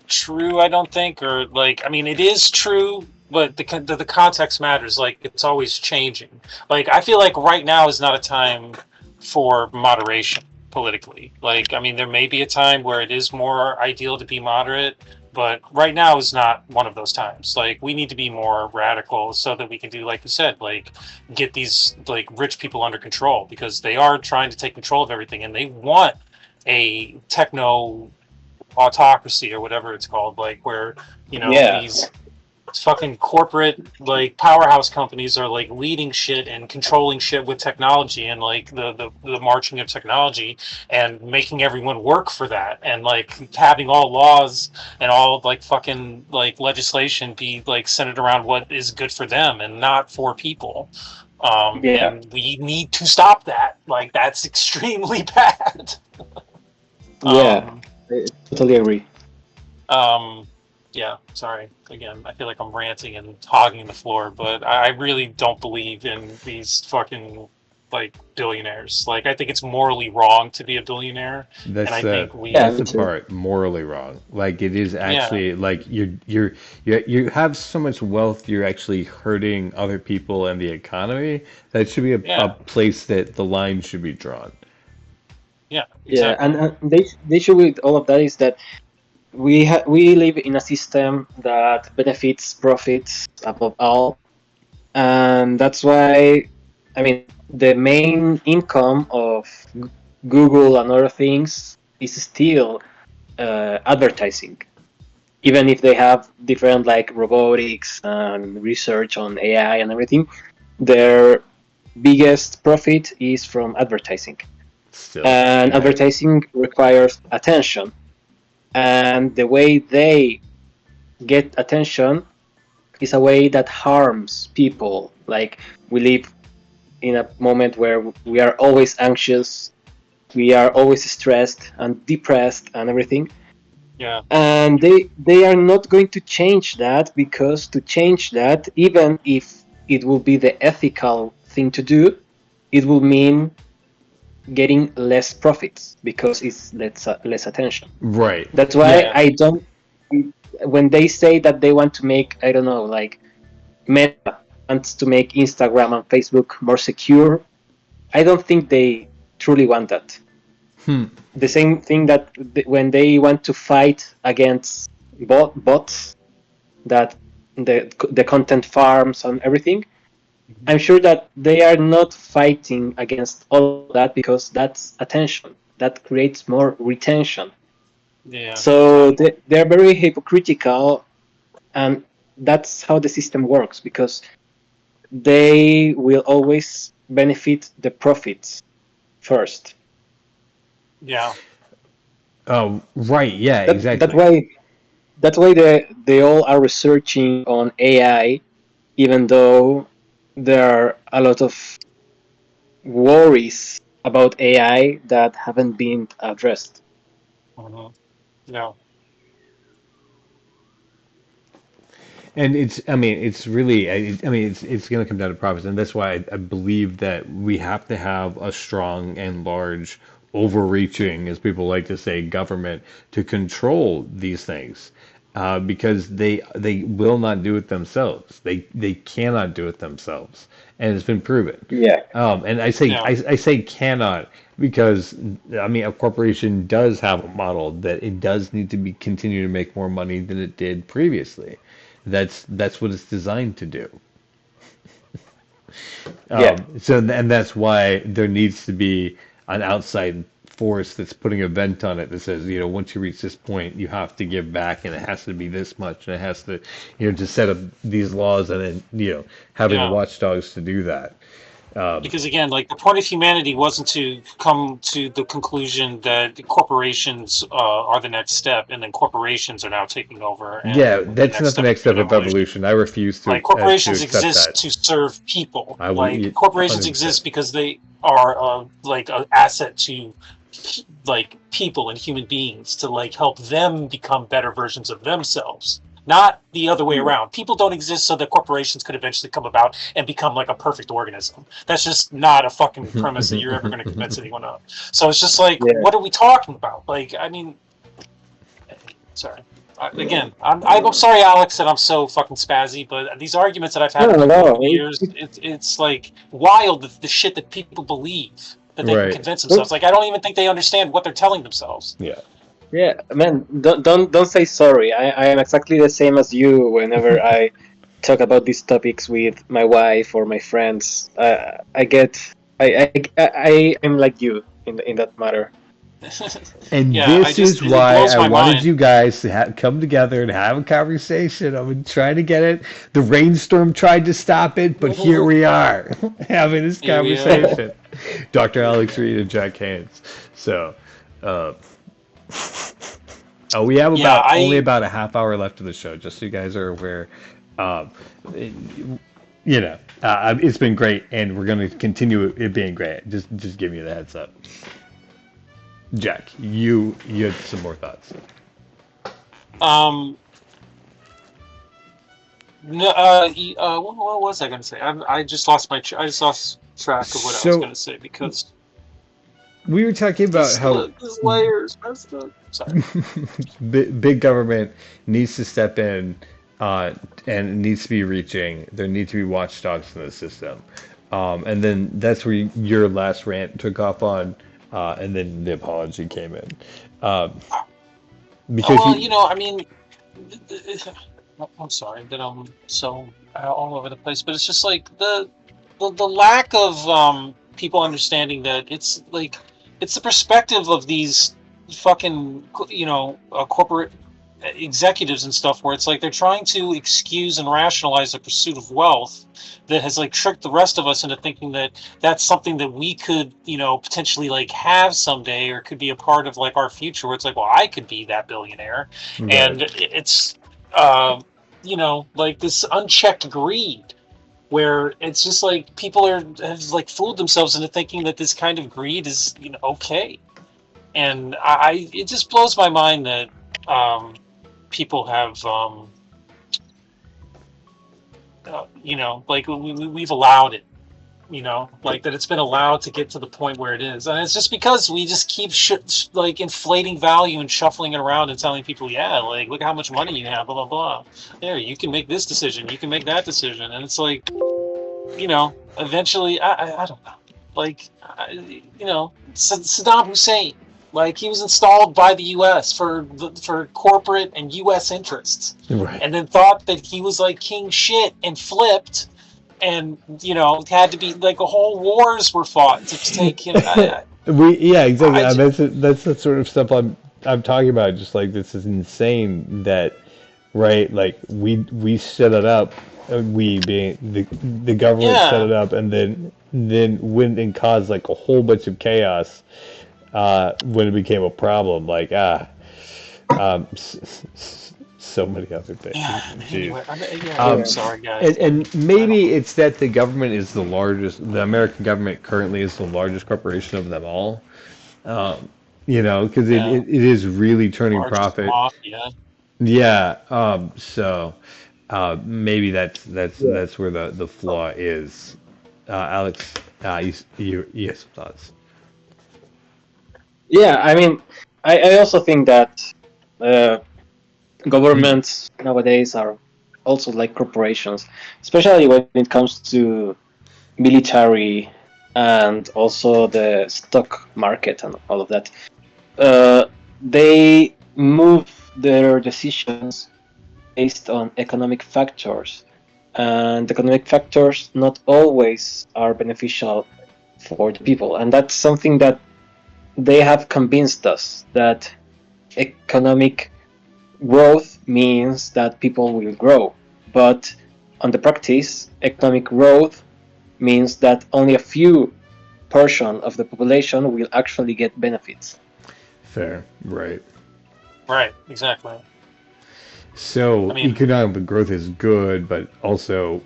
true. I don't think, or like, I mean, it is true, but the context matters. Like, it's always changing. Like, I feel like right now is not a time for moderation politically. Like, I mean, there may be a time where it is more ideal to be moderate, but right now is not one of those times. Like, we need to be more radical so that we can do, like you said, like get these like rich people under control, because they are trying to take control of everything and they want a techno autocracy or whatever it's called, like where Yeah. these fucking corporate like powerhouse companies are like leading shit and controlling shit with technology, and like the marching of technology and making everyone work for that, and like having all laws and all like fucking like legislation be like centered around what is good for them and not for people. Yeah. And we need to stop that. Like, that's extremely bad. Yeah. um I totally agree. Um, yeah, sorry. Again, I feel like I'm ranting and hogging the floor, but I really don't believe in these fucking like billionaires. Like, I think it's morally wrong to be a billionaire, and that's I the think Yeah, that's we, me the too. part morally wrong. Like it is yeah, actually like you have so much wealth, you're actually hurting other people and the economy. That should be a yeah, place that the line should be drawn. Yeah, exactly. and the issue with all of that is that we live in a system that benefits profits above all, and that's why, I mean, the main income of Google and other things is still advertising, even if they have different like robotics and research on AI and everything. Their biggest profit is from advertising, Still, and yeah. advertising requires attention, and the way they get attention is a way that harms people. Like, we live in a moment where we are always anxious, we are always stressed and depressed and everything. Yeah. And they are not going to change that, because to change that, even if it will be the ethical thing to do, it will mean getting less profits because it's less attention. Right. That's why Yeah. I don't. When they say that they want to make, I don't know, like Meta wants to make Instagram and Facebook more secure, I don't think they truly want that. The same thing that when they want to fight against bots, that the content farms and everything, I'm sure that they are not fighting against all of that because that's attention. That creates more retention. Yeah. So they're very hypocritical, and that's how the system works, because they will always benefit the profits first. Yeah. Oh, right. Yeah, That, exactly. that's why they all are researching on AI, even though there are a lot of worries about AI that haven't been addressed. Mhm. Yeah. And I mean, it's really, I mean, it's going to come down to profits, and that's why I believe that we have to have a strong and large, overreaching, as people like to say, government to control these things, because they will not do it themselves. They cannot do it themselves, and it's been proven. Yeah. And I say Yeah. I say cannot because I mean a corporation does have a model that it does need to be continue to make more money than it did previously. That's what it's designed to do. Yeah. And that's why there needs to be an outside force that's putting a vent on it that says, you know, once you reach this point, you have to give back, and it has to be this much, and it has to, you know, to set up these laws, and then, you know, having the Yeah. watchdogs to do that. Because again, like the point of humanity wasn't to come to the conclusion that corporations are the next step, and then corporations are now taking over, Yeah, and the that's next not the step next would step be an of evolution. evolution. I refuse Like to corporations accept exist that. to serve people. I will Like eat corporations exist 100%. because they are like an asset to like people and human beings to like help them become better versions of themselves. Not the other way around. People don't exist so that corporations could eventually come about and become like a perfect organism. That's just not a fucking premise that you're ever going to convince anyone of. So it's just like, Yeah. what are we talking about? Like, I mean, sorry. Again, I'm sorry, Alex, that I'm so fucking spazzy, but these arguments that I've had No, with no, people over no. the years, it's like wild the shit that people believe that they can Right. convince themselves. Like I don't even think they understand what they're telling themselves. Yeah. Yeah, man, don't say sorry. I am exactly the same as you whenever I talk about these topics with my wife or my friends. I get I'm like you in that matter. And Yeah, this is it why blows I my wanted mind. you guys to come together and have a conversation. I've been trying to get it. The rainstorm tried to stop it, but here we are having this Here we are. conversation. Dr. Alex Reid and Jack Haynes. So, uh, we have Yeah, only I about a half hour left of the show, just so you guys are aware. Um, you know, it's been great, and we're going to continue it being great. Just give you the heads up. Jack, you had some more thoughts. um no what was I going to say? I just lost I just lost track of what I was So going to say because we were talking about how this layers messed up. Sorry. big government needs to step in, and it needs to be reaching. There need to be watchdogs in the system, and then that's where your last rant took off on, and then the apology came in, um, Oh, because well, you I mean, I'm sorry that I'm so all over the place, but it's just like the lack of people understanding that it's like it's the perspective of these fucking corporate executives and stuff where it's like they're trying to excuse and rationalize the pursuit of wealth that has like tricked the rest of us into thinking that that's something that we could potentially like have someday or could be a part of like our future where it's like, well, I could be that billionaire. right, And it's uh like this unchecked greed, where it's just like people have like fooled themselves into thinking that this kind of greed is okay, and it just blows my mind that people have like we've allowed it, like that it's been allowed to get to the point where it is, and it's just because we just keep like inflating value and shuffling it around and telling people, yeah, like look how much money you have, blah blah blah. There, you can make this decision, you can make that decision, and it's like, eventually, I don't know, like, Saddam Hussein, like he was installed by the U.S. for corporate and U.S. interests, Right. and then thought that he was like king shit and flipped. And had to be like whole wars were fought to take him. Exactly. That's the sort of stuff I'm talking about. Just like, this is insane that, right? Like we set it up, we being the government set it up, and then went and caused like a whole bunch of chaos when it became a problem. Like so many other things. Anyway, I'm sorry, guys. And maybe it's that the government is the American government currently is the largest corporation of them all. Because it is really turning Largest profit. Mafia. Yeah. So maybe that's where the flaw is. Alex, you have some thoughts. Yeah, I mean, I also think that governments nowadays are also like corporations, especially when it comes to military and also the stock market and all of that. They move their decisions based on economic factors, and economic factors not always are beneficial for the people, and that's something that they have convinced us, that economic growth means that people will grow, but on the practice, economic growth means that only a few portion of the population will actually get benefits. Fair, right. Right, exactly. So economic growth is good, but also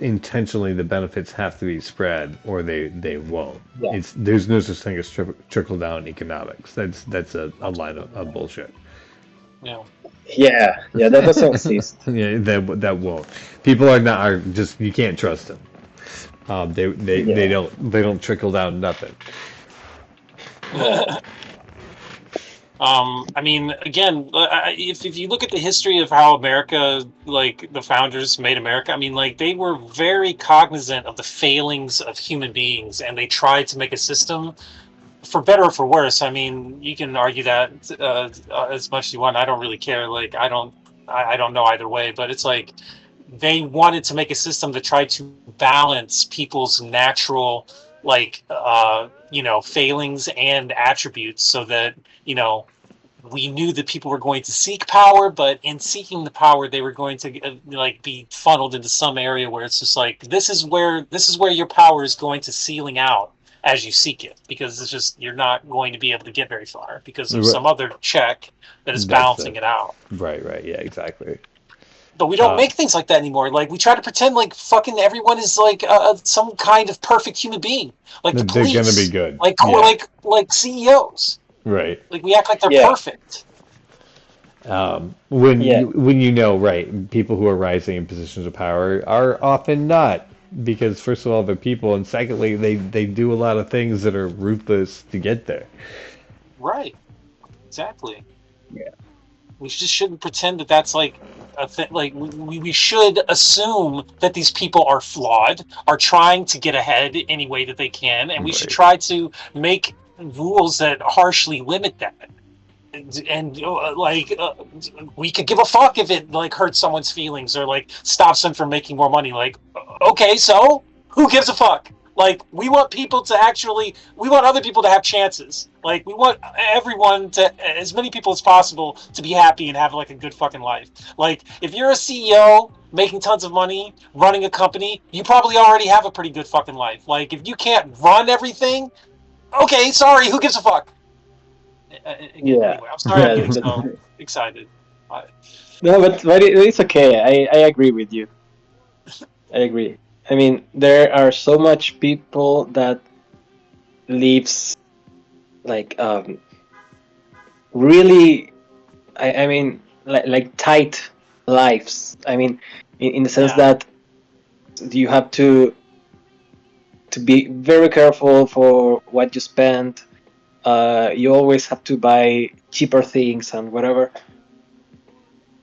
intentionally the benefits have to be spread, or they won't. Yeah. There's no such thing as trickle down economics. That's a line of bullshit. Yeah, that doesn't exist. Yeah, that won't. People are just, you can't trust them. They don't trickle down nothing. Again, if you look at the history of how America, like the founders made America, like they were very cognizant of the failings of human beings, and they tried to make a system, for better or for worse. You can argue that as much as you want. I don't really care. Like I don't know either way. But it's like they wanted to make a system that tried to balance people's natural, failings and attributes, so that we knew that people were going to seek power, but in seeking the power, they were going to be funneled into some area where it's just like, this is where your power is going to ceiling out as you seek it, because it's just, you're not going to be able to get very far because of some other check that is balancing it out. Right, yeah, exactly. But we don't make things like that anymore. Like, we try to pretend like fucking everyone is like some kind of perfect human being. Like the police. They're gonna be good. Like CEOs. Right. Like, we act like they're perfect. Right, people who are rising in positions of power are often not, because first of all, they're people, and secondly, they do a lot of things that are ruthless to get there. Right. Exactly. Yeah. We just shouldn't pretend that that's like a thing. Like, we should assume that these people are flawed, are trying to get ahead any way that they can, and we should try to make rules that harshly limit that. And we could give a fuck if it hurts someone's feelings or stops them from making more money. Okay, so who gives a fuck? We want other people to have chances. We want everyone as many people as possible to be happy and have a good fucking life. If you're a CEO making tons of money, running a company, you probably already have a pretty good fucking life. If you can't run everything, okay, sorry, who gives a fuck? Anyway, I'm sorry I'm getting so excited. I, No, but it's okay. I agree with you. I agree. I mean, there are so much people that lives like really. I mean, like tight lives. I mean, in the sense yeah, that you have to be very careful for what you spend. You always have to buy cheaper things and whatever.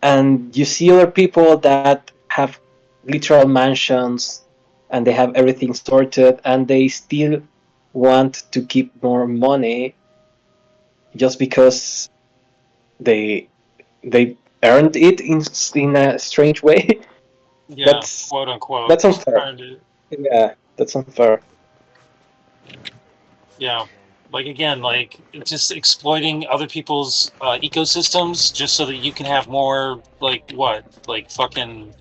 And you see other people that have literal mansions and they have everything sorted and they still want to keep more money just because they they earned it in a strange way. yeah, that's quote unquote. that's unfair. Trying to, Yeah, that's unfair. yeah, like again, like it's just exploiting other people's ecosystems just so that you can have more, like what, like fucking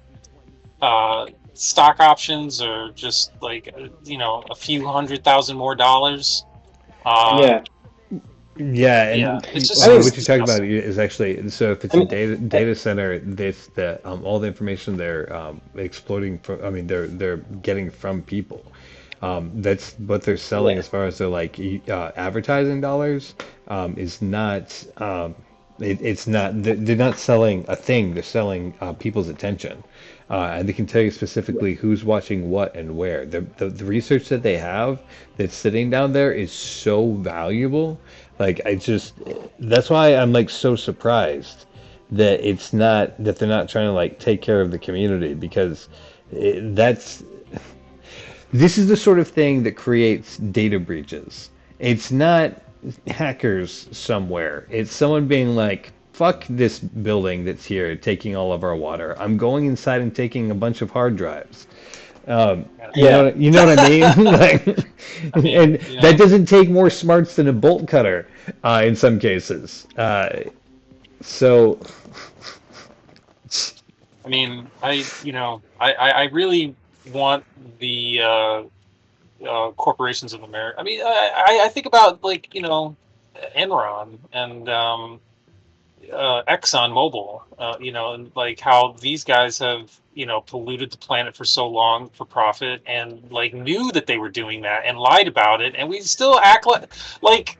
stock options or just like a few $100,000 more dollars. Uh, Yeah, Yeah, yeah, and it's I just mean, what you're talking about disgusting. is actually so if it's I a mean, I, data center, this the all the information they're exploiting from, I mean they're getting from people. That's what they're selling yeah, as far as their like advertising dollars is not it's not they're not selling a thing. They're selling people's attention. And they can tell you yeah, specifically who's watching what and where. The research that they have that's sitting down there is so valuable. Like I just that's why I'm like so surprised that it's not that they're not trying to like take care of the community because that's this is the sort of thing that creates data breaches. It's not hackers somewhere. It's someone being like, fuck this building that's here taking all of our water. I'm going inside and taking a bunch of hard drives. Yeah. yeah. You know what I mean? Like, I mean, and that doesn't take more smarts than a bolt cutter in some cases. So, I mean, I really want the corporations of America. I mean, I think about like Enron and Exxon Mobil, and like how these guys have polluted the planet for so long for profit, and like knew that they were doing that and lied about it, and we still act like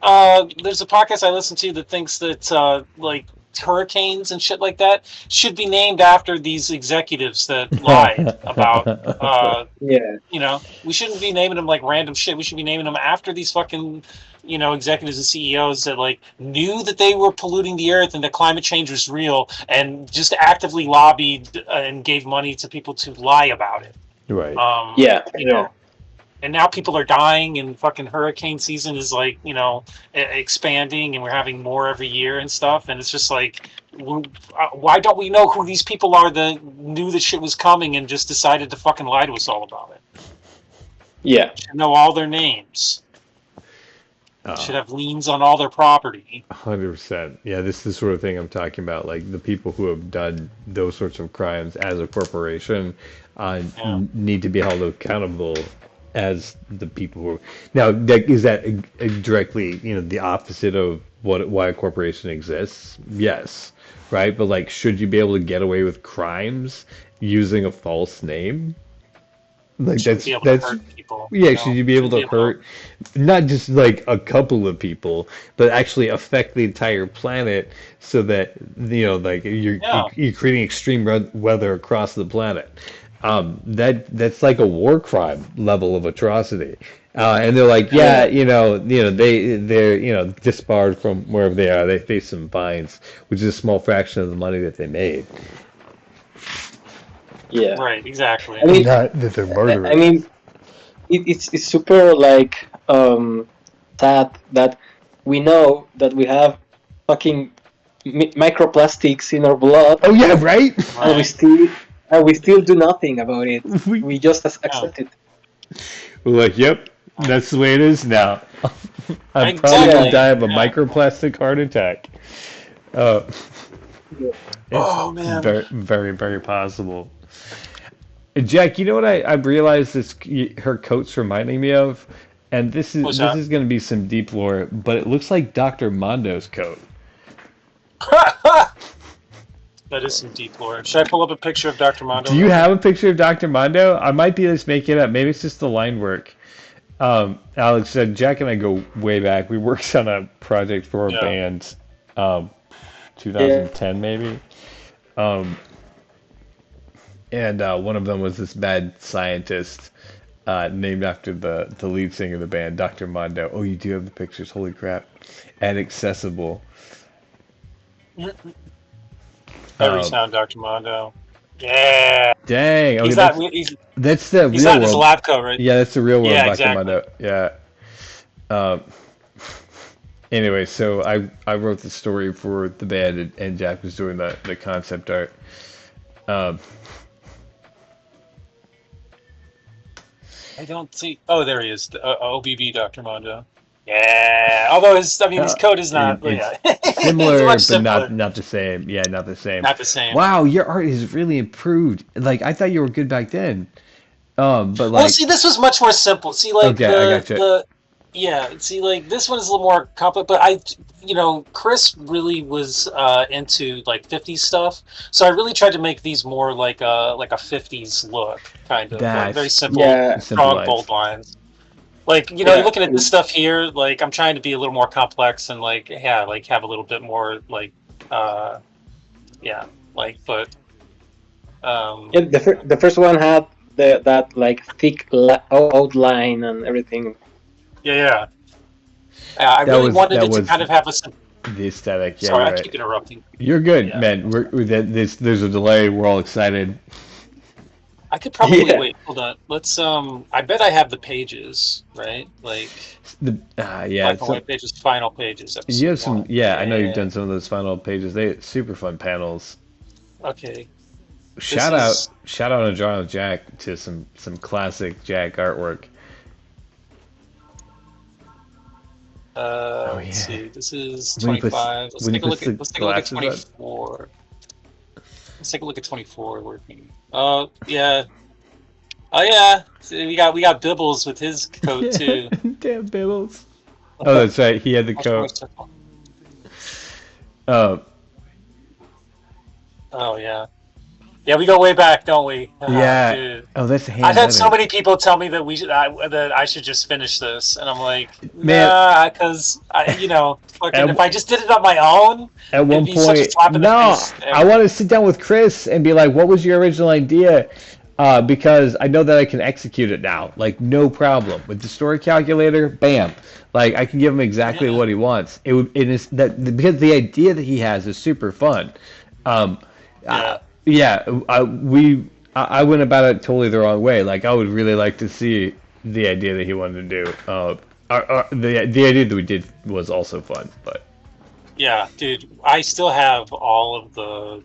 there's a podcast I listen to that thinks that like hurricanes and shit like that should be named after these executives that lied about Yeah, we shouldn't be naming them like random shit. We should be naming them after these fucking, executives and CEOs that like knew that they were polluting the earth and that climate change was real and just actively lobbied and gave money to people to lie about it. right. yeah, You yeah, know, and now people are dying and fucking hurricane season is like, expanding and we're having more every year and stuff. And it's just like, why don't we know who these people are that knew that shit was coming and just decided to fucking lie to us all about it? yeah, Should know all their names. Should have liens on all their property. 100%. Yeah, this is the sort of thing I'm talking about. Like the people who have done those sorts of crimes as a corporation Yeah. need to be held accountable as the people who. Now, is that directly, the opposite of why a corporation exists? Yes, right. But like, should you be able to get away with crimes using a false name? Like Shouldn't be able to that's hurt people. yeah, should you be able Shouldn't to be able to. hurt not just like a couple of people, but actually affect the entire planet so that like Yeah. you're creating extreme weather across the planet. That's like a war crime level of atrocity. And they're like, yeah, yeah, they're disbarred from wherever they are. They face some fines, which is a small fraction of the money that they made. yeah. Right. Exactly. I mean, Not that they're I murderers. mean, it's super like sad that we know that we have fucking microplastics in our blood, Oh yeah, right. and we Right. still do nothing about it. we We just Yeah. accept it. We're like, yep, that's the way it is now. I'm probably gonna Exactly. die of a Yeah. microplastic heart attack. Uh, Yeah. it's Oh man. very, very, very possible. Jack, you know what I've realized this her coat's reminding me of, and What's this that? is going to be some deep lore, but it looks like Dr. Mondo's coat. That is some deep lore. Should I pull up a picture of Dr. Mondo? Do you have a picture of Dr. Mondo? I might be just making it up. Maybe it's just the line work. Alex said, Jack and I go way back. We worked on a project for a band, 2010 maybe. And one of them was this mad scientist named after the lead singer of the band, Dr. Mondo. Oh, you do have the pictures. Holy crap. And accessible. Every sound, Dr. Mondo. Yeah. Dang. Okay, that's the real he's not in his world. lab coat, right? Yeah, that's the real world, Yeah, Dr. exactly. Mondo. Yeah. Anyway, so I wrote the story for the band, and Jack was doing the concept art. I don't see. Oh, there he is. OBB Dr. Mondo. Yeah. Although his coat is not. It's similar, much but simpler. not the same. Yeah, not the same. Not the same. Wow, your art has really improved. Like I thought you were good back then. But like. Well, see, this was much more simple. See, like okay, I gotcha. See, like this one is a little more complicated, but Chris really was into like 50s stuff, so I really tried to make these more like a 50s look, kind of like very simple, strong, bold lines. Like looking at this stuff here, like I'm trying to be a little more complex and like have a little bit more like but the first one had that like thick outline and everything. Yeah. I really wanted it to kind of have the aesthetic. Yeah, sorry, right. I keep interrupting. You're good, man. There's a delay. We're all excited. I could probably wait. Hold on. Let's. I bet I have the pages, right? Like white pages, final pages. You have some. Yeah, I know you've done some of those final pages. They super fun panels. Okay. Shout out on Drawing with Jack to some classic Jack artwork. Let's see. This is 25. Let's take a look at 24. Let's take a look at 24 working. Oh yeah. See, we got Bibbles with his coat too. Damn Bibbles. Oh, that's right. He had the coat. Oh yeah. Yeah, we go way back, don't we? Yeah. Dude. Oh, that's hand. I've had so many people tell me that that I should just finish this, and I'm like, nah, because if I just did it on my own, at one point, I want to sit down with Chris and be like, what was your original idea? Because I know that I can execute it now, like no problem with the story calculator. Bam, like I can give him exactly what he wants. Because the idea that he has is super fun. I went about it totally the wrong way. Like I would really like to see the idea that he wanted to do. The idea that we did was also fun, but yeah, dude, I still have all of the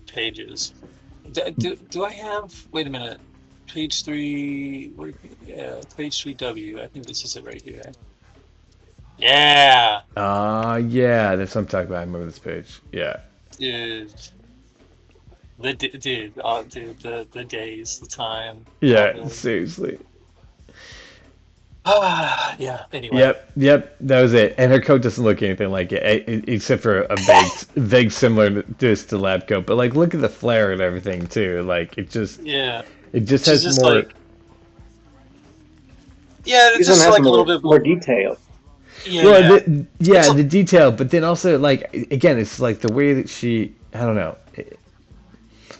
pages. Do I have? Wait a minute. Page 3. Page 3W. I think this is it right here. Yeah. Yeah, that's what I'm talking about. I remember this page. Yeah. Dude. The days, the time. Yeah, seriously. Yeah. Anyway. Yep. That was it. And her coat doesn't look anything like it, except for a vague similar to lab coat. But like, look at the flare and everything too. Like, it just. Yeah. It just has just more. It's just like a little bit more detail. Yeah. The detail, but then also like again, it's like the way that she. I don't know.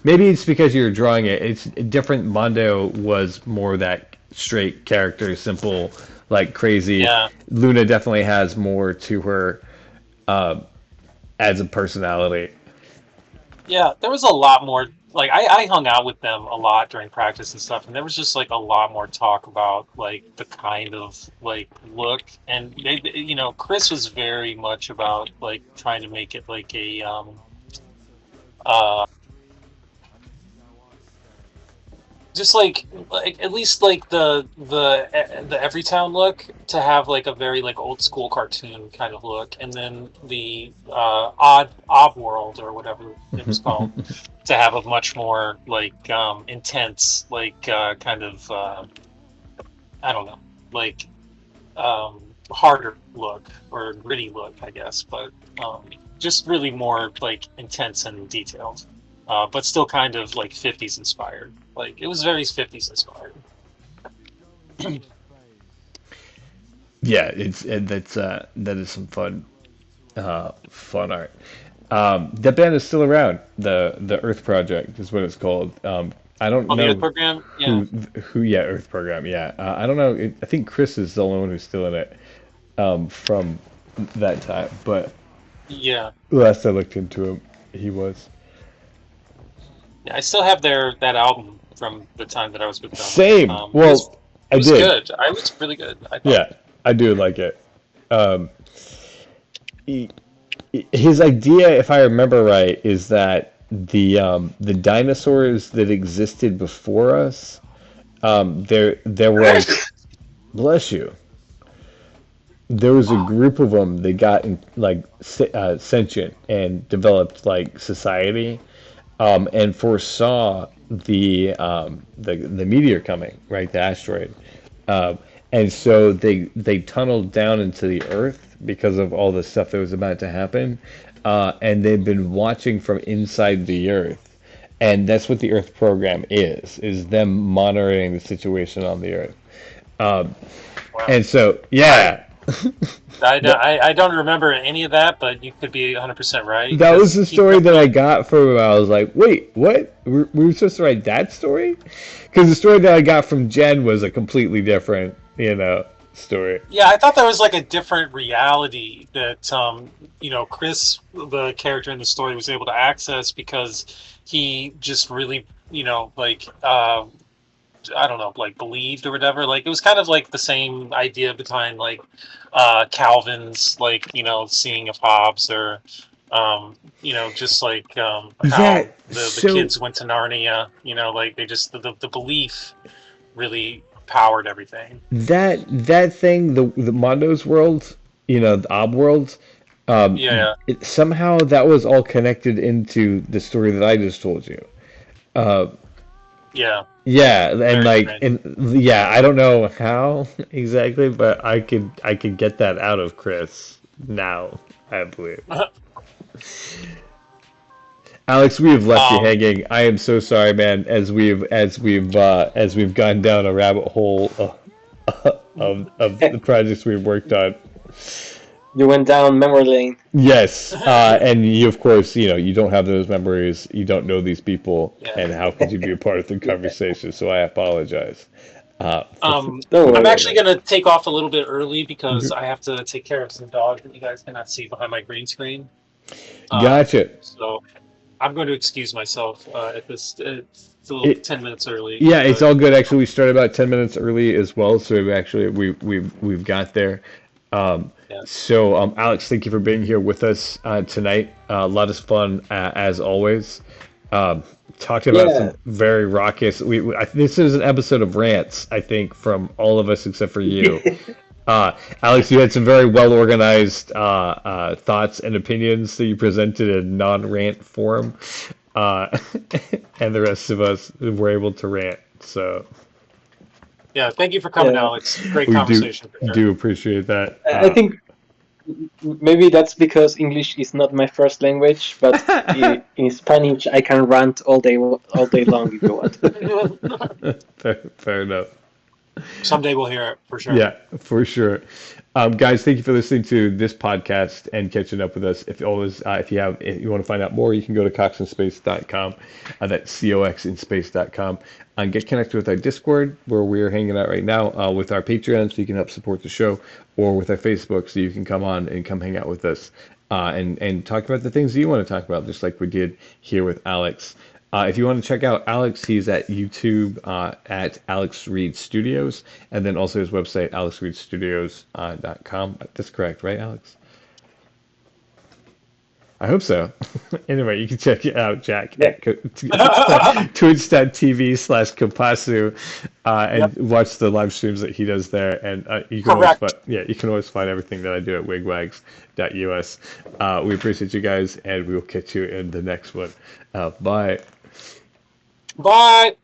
Maybe it's because you're drawing it. It's different. Mondo was more that straight character, simple, like crazy. Yeah. Luna definitely has more to her as a personality. Yeah, there was a lot more. Like I hung out with them a lot during practice and stuff, and there was just like a lot more talk about like the kind of like look, and Chris was very much about like trying to make it like a just like at least like the Everytown look to have like a very like old school cartoon kind of look, and then the odd world or whatever it was called to have a much more like intense like kind of I don't know, like harder look or gritty look, I guess. But just really more like intense and detailed, but still kind of like 50s inspired. Like it was very 50s inspired. Yeah, that is some fun art. That band is still around. The Earth Project is what it's called. I don't Oh, the Earth know program, yeah, yeah, Earth Program. Yeah, I don't know. I think Chris is the only one who's still in it from that time. But yeah, last I looked into him, he was. yeah. I still have that album from the time that I was with them. Same. Well, It I was did. good. I was really good, I thought. Yeah, I do like it. Um, he, his idea, if I remember right, is that the dinosaurs that existed before us, there was, bless you, there was a group of them that got in, like sentient and developed like society, and foresaw the meteor coming, right, the asteroid, um, and so they tunneled down into the earth because of all the stuff that was about to happen, and they've been watching from inside the earth, and that's what the Earth program is them monitoring the situation on the earth, um, Wow. and so I yeah. I don't remember any of that, but you could be 100% right That was because the he story that I definitely. got from him. I was like, wait, what? We were supposed to write that story? Because the story that I got from Jen was a completely different, story. Yeah, I thought that was like a different reality that Chris, the character in the story, was able to access because he just really, like I don't know, like believed or whatever. Like it was kind of like the same idea behind like Calvin's like seeing of Hobbes or just like Yeah, how the so kids went to Narnia. Like they just the belief really powered everything. that thing, the Mondo's world, the Ob world, Yeah, somehow that was all connected into the story that I just told you. Uh, yeah, yeah, and very like, strange. and yeah, I don't know how exactly, but I could get that out of Chris now, I believe. Alex, we have left you um, hanging. I am so sorry, man. As we've gone down a rabbit hole of the projects we've worked on. You went down memory lane. Yes, and you, of course, you don't have those memories. You don't know these people, yeah. and how could you be a part of the conversation? So I apologize. For Don't I'm that. worry actually about it. gonna take off a little bit early because I have to take care of some dog that you guys cannot see behind my green screen. Gotcha. So I'm going to excuse myself at this. It's a little It, 10 minutes early, yeah, it's but all good. Actually, we started about 10 minutes early as well, so we've got there. Um, yeah. Alex, thank you for being here with us tonight. A lot of fun as always. Um, Talked about Yeah, some very raucous. This is an episode of rants, I think, from all of us except for you. Alex, you had some very well organized thoughts and opinions that you presented in non-rant form, uh, and the rest of us were able to rant. So Yeah. Thank you for coming, yeah. Alex. Great we do conversation for sure. do appreciate that. I think maybe that's because English is not my first language, but in Spanish I can rant all day long if you want. Fair enough. Someday we'll hear it for sure. Yeah, for sure. Guys, thank you for listening to this podcast and catching up with us. If you want to find out more, you can go to coxinspace.com. That's coxinspace.com. And get connected with our Discord, where we're hanging out right now, with our Patreon, so you can help support the show, or with our Facebook, so you can come on and come hang out with us, and talk about the things that you want to talk about, just like we did here with Alex. If you want to check out Alex, he's at YouTube at Alex Reid Studios, and then also his website, alexreidstudios.com. That's correct, right, Alex? I hope so. Anyway, you can check it out, Jack, Yeah. at twitch.tv/Kopasu, Yep. and watch the live streams that he does there. And Correct. you can always find everything that I do at wigwags.us. We appreciate you guys, and we will catch you in the next one. Bye. Bye.